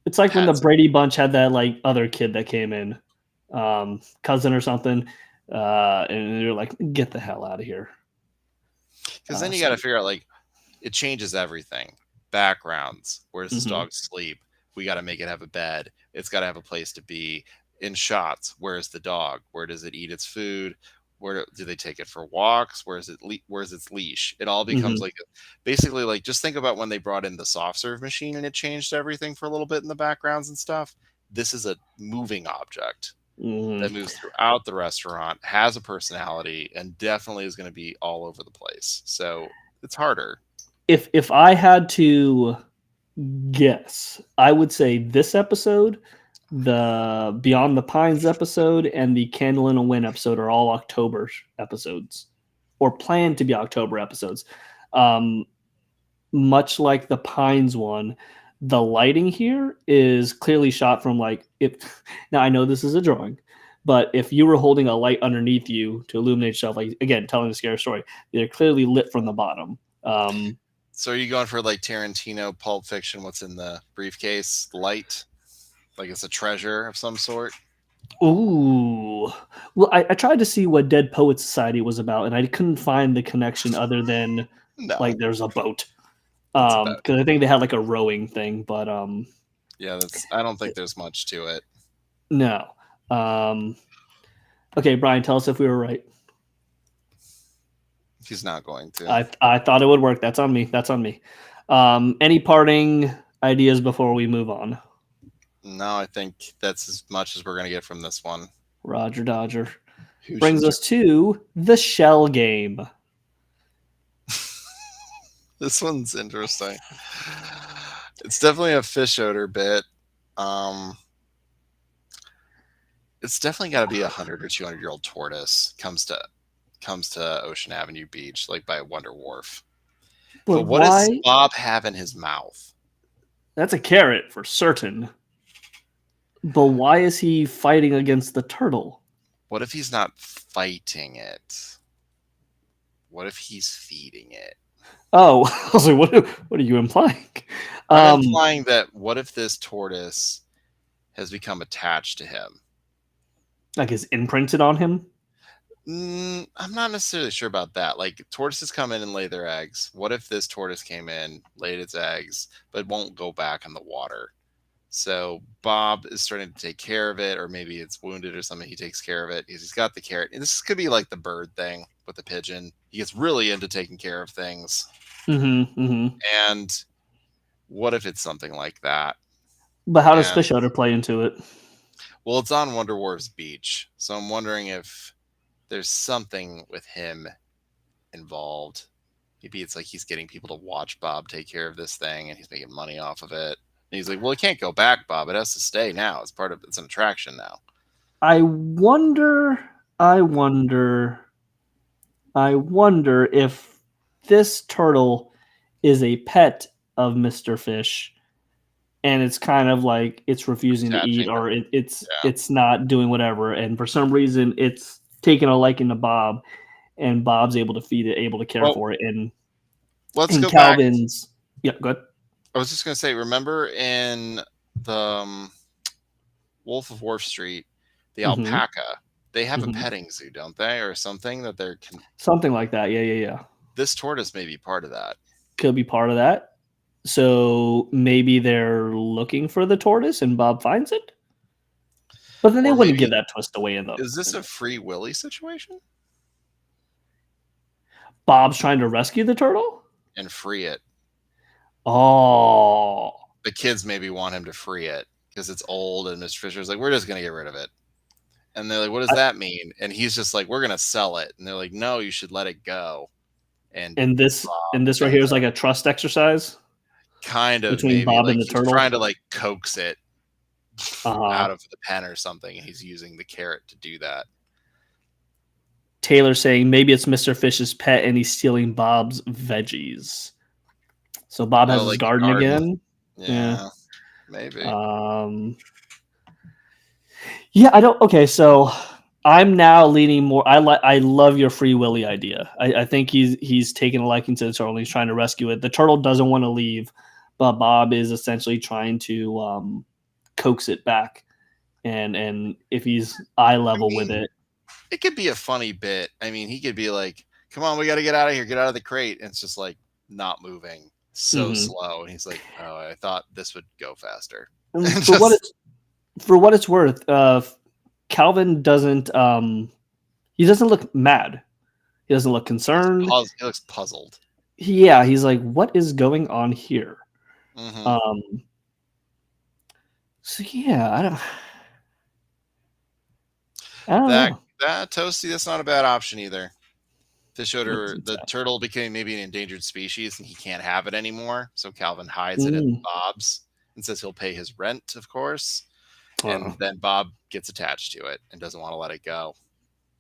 It's like when the Brady Bunch had that like other kid that came in, cousin or something, and they're like, "Get the hell out of here." Because then you got to figure out it changes everything. Backgrounds. Where does this dog sleep? We got to make it have a bed. It's got to have a place to be. In shots, where's the dog? Where does it eat its food? Where do they take it for walks? Where's its leash? It all becomes basically just think about when they brought in the soft serve machine and it changed everything for a little bit in the backgrounds and stuff. This is a moving object. Mhm. that moves throughout the restaurant, has a personality, and definitely is going to be all over the place. So it's harder. If I had to guess, I would say this episode, the Beyond the Pines episode, and the Candle in a Wind episode are all October episodes, or planned to be October episodes. Um, much like the Pines one, the lighting here is clearly shot from like if now I know this is a drawing, but if you were holding a light underneath you to illuminate yourself, like again, telling a scary story, they're clearly lit from the bottom. So are you going for like Tarantino, Pulp Fiction? What's in the briefcase? Light, like it's a treasure of some sort. Ooh. Well, I tried to see what Dead Poets Society was about, and I couldn't find the connection other than No, like there's a boat. It's a boat. Because I think they had like a rowing thing, but Yeah, I don't think there's much to it. no. Okay, Brian, tell us if we were right. He's not going to. I thought it would work. That's on me. That's on me. Any parting ideas before we move on? No, I think that's as much as we're going to get from this one. Roger Dodger. Who Brings should us to the shell game. This one's interesting. It's definitely a fish odor bit. It's definitely got to be 100 or 200-year-old tortoise comes to Ocean Avenue Beach, like by Wonder Wharf. But what does Bob have in his mouth? That's a carrot for certain. But why is he fighting against the turtle? What if he's not fighting it? What if he's feeding it? Oh, I was like, what are you implying? I'm implying that what if this tortoise has become attached to him? Like is imprinted on him? I'm not necessarily sure about that. Like tortoises come in and lay their eggs. What if this tortoise came in, laid its eggs, but won't go back in the water? So Bob is starting to take care of it, or maybe it's wounded or something. He takes care of it. He's got the carrot. And this could be like the bird thing with the pigeon. He gets really into taking care of things. And what if it's something like that? But how does fish odor play into it? Well, it's on Wonder Wharf's beach, so I'm wondering if there's something with him involved. Maybe it's like he's getting people to watch Bob take care of this thing, and he's making money off of it. And he's like, "Well, it can't go back, Bob. It has to stay now. It's an attraction now." I wonder if this turtle is a pet of Mr. Fish, and it's kind of like it's refusing to eat, or it's not doing whatever, and for some reason it's taking a liking to Bob, and Bob's able to feed it, able to care for it, and let's go Calvin's. Back. Yeah, go ahead. I was just gonna say, remember in the Wolf of Wharf Street, the alpaca, they have a petting zoo, don't they, or something that they're something like that. Yeah. This tortoise may be part of that. Could be part of that. So maybe they're looking for the tortoise and Bob finds it? But then they wouldn't give that twist away in the... Is this a Free Willy situation? Bob's trying to rescue the turtle? And free it. Oh. The kids maybe want him to free it because it's old, and Mr. Fisher's like, we're just going to get rid of it. And they're like, what does that mean? And he's just like, we're going to sell it. And they're like, no, you should let it go. And this right here is like a trust exercise? Kind of. Between maybe. Bob like and the turtle? Trying to like coax it out of the pen or something. And he's using the carrot to do that. Taylor saying maybe it's Mr. Fish's pet and he's stealing Bob's veggies. So Bob has his garden again. Yeah, maybe. Yeah, I don't. Okay, so I'm now leaning more. I love your Free Willy idea. I think he's taking a liking to the turtle and he's trying to rescue it. The turtle doesn't want to leave, but Bob is essentially trying to coax it back. And if he's eye level with it, it could be a funny bit. I mean, he could be like, "Come on, we got to get out of here. Get out of the crate." And it's just like not moving, so slow. And he's like, "Oh, I thought this would go faster." For what it's worth, Calvin doesn't. He doesn't look mad. He doesn't look concerned. He looks puzzled. Yeah, he's like, "What is going on here?" So yeah, I don't. I don't That know. Toasty, that's not a bad option either. Fish odor, What's the that? turtle became maybe an endangered species and he can't have it anymore. So Calvin hides it in Mm. Bob's and says he'll pay his rent, of course. Oh. And then Bob gets attached to it and doesn't want to let it go.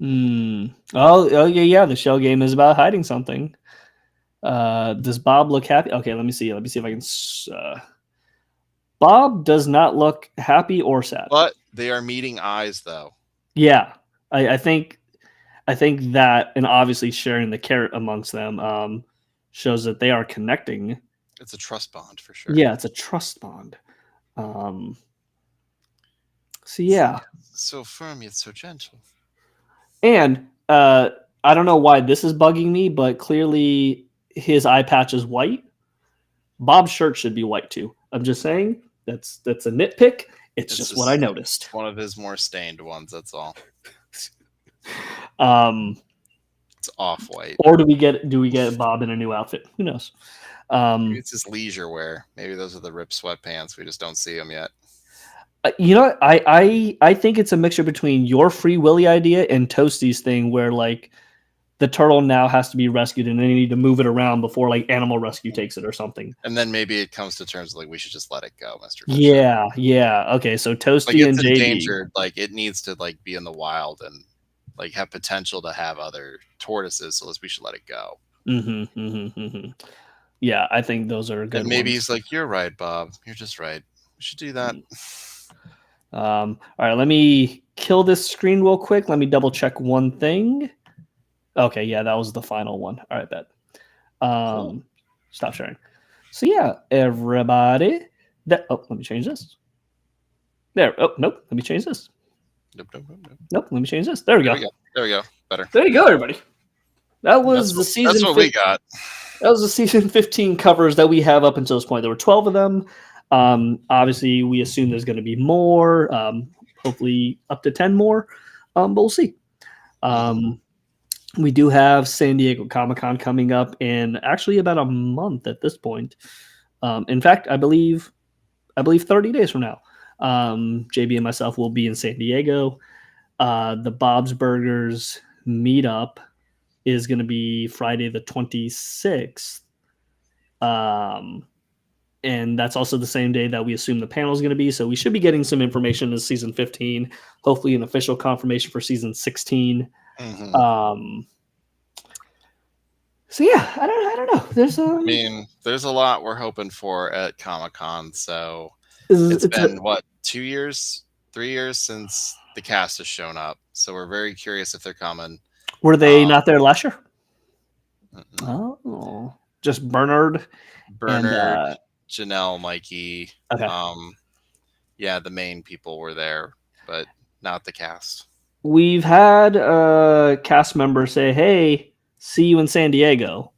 Oh, yeah. The shell game is about hiding something. Does Bob look happy? Okay, let me see. Let me see if I can. Bob does not look happy or sad. But they are meeting eyes, though. Yeah, I think that, and obviously sharing the carrot amongst them shows that they are connecting. It's a trust bond for sure. Yeah, it's a trust bond. So yeah, so firm yet so gentle. and I don't know why this is bugging me, but clearly his eye patch is white. Bob's shirt should be white too. I'm just saying that's a nitpick. It's just what I noticed. One of his more stained ones. That's all. It's off white. Or do we get Bob in a new outfit? Who knows? Maybe it's his leisure wear. Maybe those are the ripped sweatpants. We just don't see them yet. You know, I think it's a mixture between your Free Willy idea and Toasty's thing, where like the turtle now has to be rescued and they need to move it around before like animal rescue takes it or something. And then maybe it comes to terms like we should just let it go, Mr. Fisher. Yeah. Okay, so Toasty like it's and JB. endangered. Like it needs to like be in the wild and like have potential to have other tortoises, so we should let it go. Yeah, I think those are good. And maybe ones. he's like, "You're right, Bob. You're just right. We should do that." All right, let me kill this screen real quick. Let me double check one thing. Okay, yeah, that was the final one. All right, bet. Cool. Stop sharing. So yeah, everybody. Let me change this. There. Oh, nope. Let me change this. Nope. Let me change this. There we go. There we go. Better. There you go, everybody. That was the season. That's what we got. That was the season 15 covers that we have up until this point. There were 12 of them. Obviously, we assume there's going to be more. Hopefully, up to 10 more. But we'll see. We do have San Diego Comic-Con coming up in actually about a month at this point. In fact, I believe 30 days from now. JB and myself will be in San Diego. The Bob's Burgers meetup is going to be Friday the 26th. And that's also the same day that we assume the panel is going to be. So we should be getting some information in season 15, hopefully an official confirmation for season 16. So yeah, I don't know. There's a lot we're hoping for at Comic-Con. So it's been 2 years, 3 years since the cast has shown up. So we're very curious if they're coming. Were they not there last year? Oh, just Bernard, and, Janelle, Mikey. Okay. Yeah, the main people were there, but not the cast. We've had a cast member say, "Hey, see you in San Diego."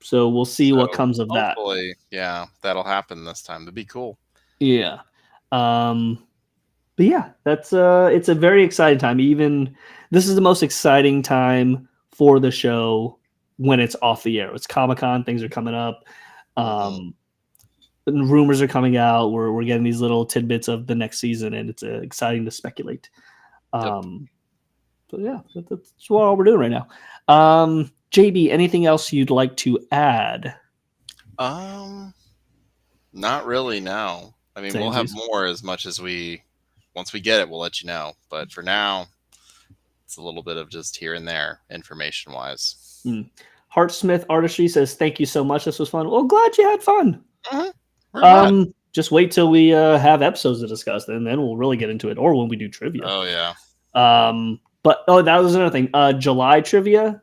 So we'll see what comes of that. Hopefully, yeah, that'll happen this time. That'd be cool. Yeah. But yeah, that's it's a very exciting time. Even this is the most exciting time for the show when it's off the air. It's Comic-Con, things are coming up. Rumors are coming out. We're getting these little tidbits of the next season, and it's exciting to speculate. So yeah, that's what all we're doing right now. JB, anything else you'd like to add? Not really. No. I mean, we'll have more as much as once we get it, we'll let you know. But for now, it's a little bit of just here and there, information wise. Heartsmith Artistry says, "Thank you so much. This was fun." Well, glad you had fun. Just wait till we have episodes to discuss, and then we'll really get into it, or when we do trivia. Oh yeah. But that was another thing. July trivia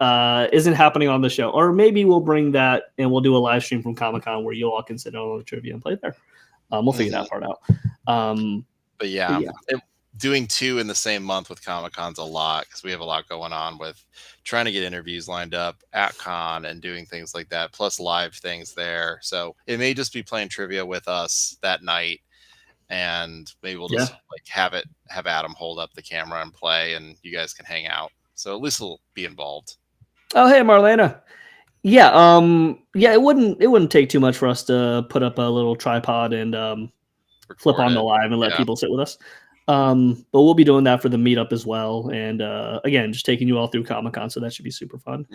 isn't happening on the show, or maybe we'll bring that and we'll do a live stream from Comic-Con where you all can sit on the trivia and play there. We'll figure that part out. But yeah. Doing 2 in the same month with Comic-Con's a lot because we have a lot going on with trying to get interviews lined up at Con and doing things like that, plus live things there. So it may just be playing trivia with us that night, and maybe we'll just have Adam hold up the camera and play, and you guys can hang out. So at least we'll be involved. Oh, hey, Marlena. Yeah, it wouldn't take too much for us to put up a little tripod and flip on the live and let people sit with us. But we'll be doing that for the meetup as well. And again, just taking you all through Comic-Con, so that should be super fun.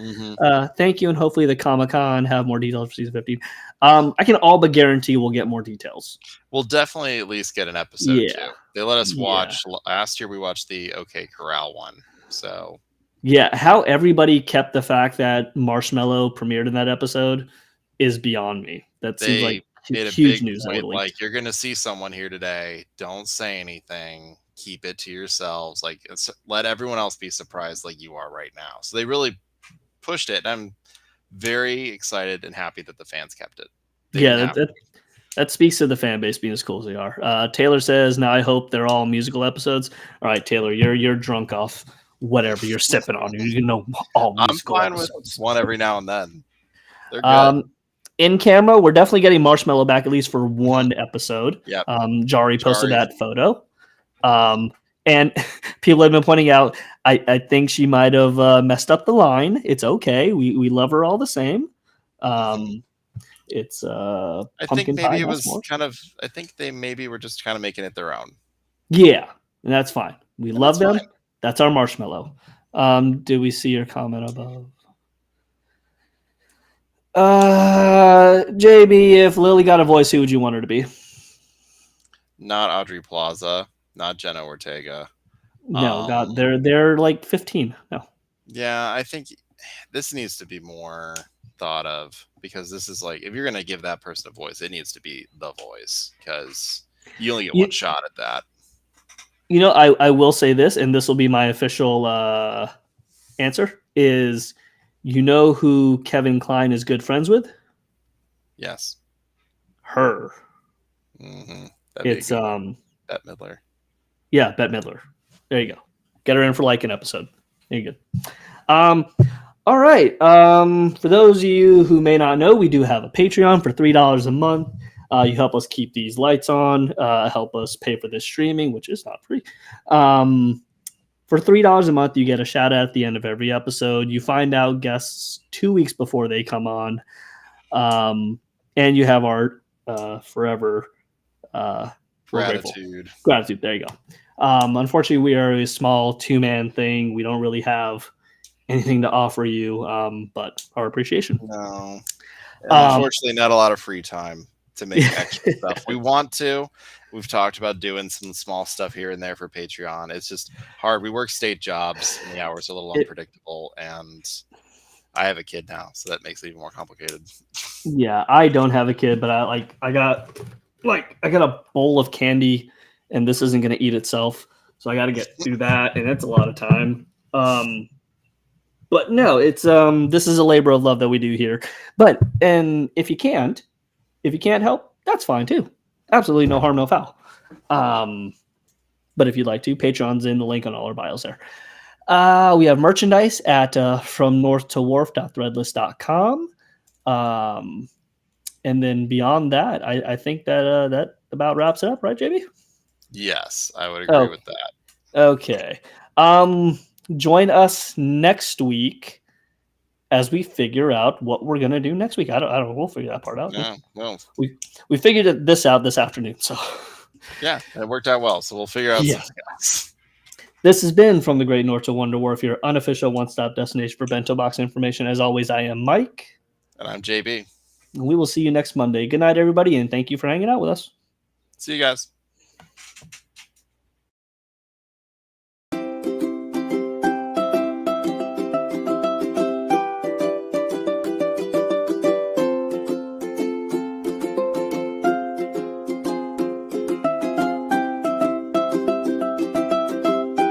Thank you, and hopefully the Comic-Con have more details for season 15. I can all but guarantee we'll get more details. We'll definitely at least get an episode too. They let us watch last year. We watched the OK Corral one. So yeah, how everybody kept the fact that Marshmallow premiered in that episode is beyond me. That seems like huge news. Like, you're gonna see someone here today. Don't say anything. Keep it to yourselves. Like, let everyone else be surprised, like you are right now. So they really pushed it. And I'm very excited and happy that the fans kept it. That speaks to the fan base being as cool as they are. Taylor says, "Now I hope they're all musical episodes." All right, Taylor, you're drunk off whatever you're sipping on. You know, all musical I'm fine episodes. with one every now and then. They're good. In camera, we're definitely getting Marshmallow back at least for one episode. Yep. Jari posted that photo. And people have been pointing out, I think she might have messed up the line. It's okay. We love her all the same. It's I think maybe it was kind of. I think they maybe were just kind of making it their own. Yeah, and that's fine. We love them. Fine. That's our Marshmallow. Do we see your comment above? JB, if Lily got a voice, who would you want her to be? Not Audrey Plaza, not Jenna Ortega. No, God, they're like 15. No. Yeah, I think this needs to be more thought of, because this is like, if you're gonna give that person a voice, it needs to be the voice, because you only get one shot at that. You know, I will say this, and this will be my official answer, is you know who Kevin Kline is good friends with? Yes. Her. It's Bette Midler. Yeah, Bette Midler. There you go. Get her in for like an episode. There you go. All right. For those of you who may not know, we do have a Patreon for $3 a month. You help us keep these lights on, help us pay for this streaming, which is not free. For $3 a month, you get a shout out at the end of every episode. You find out guests 2 weeks before they come on. And you have our forever gratitude. Gratitude. There you go. Unfortunately, we are a small 2-man thing. We don't really have anything to offer you, but our appreciation. No. Unfortunately, not a lot of free time to make extra stuff. We want to. We've talked about doing some small stuff here and there for Patreon. It's just hard. We work state jobs, and the hours are a little unpredictable, and I have a kid now, so that makes it even more complicated. Yeah, I don't have a kid, but I got a bowl of candy, and this isn't going to eat itself, so I got to get through that, and it's a lot of time. But no, it's this is a labor of love that we do here. And if you can't help, that's fine too. Absolutely no harm, no foul. But if you'd like to, Patreon's in the link on all our bios there. We have merchandise at fromnorthtowharf.threadless.com. And then beyond that, I think that about wraps it up, right, JB? Yes, I would agree with that. Okay. Join us next week as we figure out what we're gonna do next week. I don't know. We'll figure that part out. Yeah, well, we figured this out this afternoon. So yeah, it worked out well. So we'll figure out something else. This has been From the Great North to Wonder Wharf, your unofficial one-stop destination for bento box information. As always, I am Mike. And I'm JB. And we will see you next Monday. Good night, everybody, and thank you for hanging out with us. See you guys.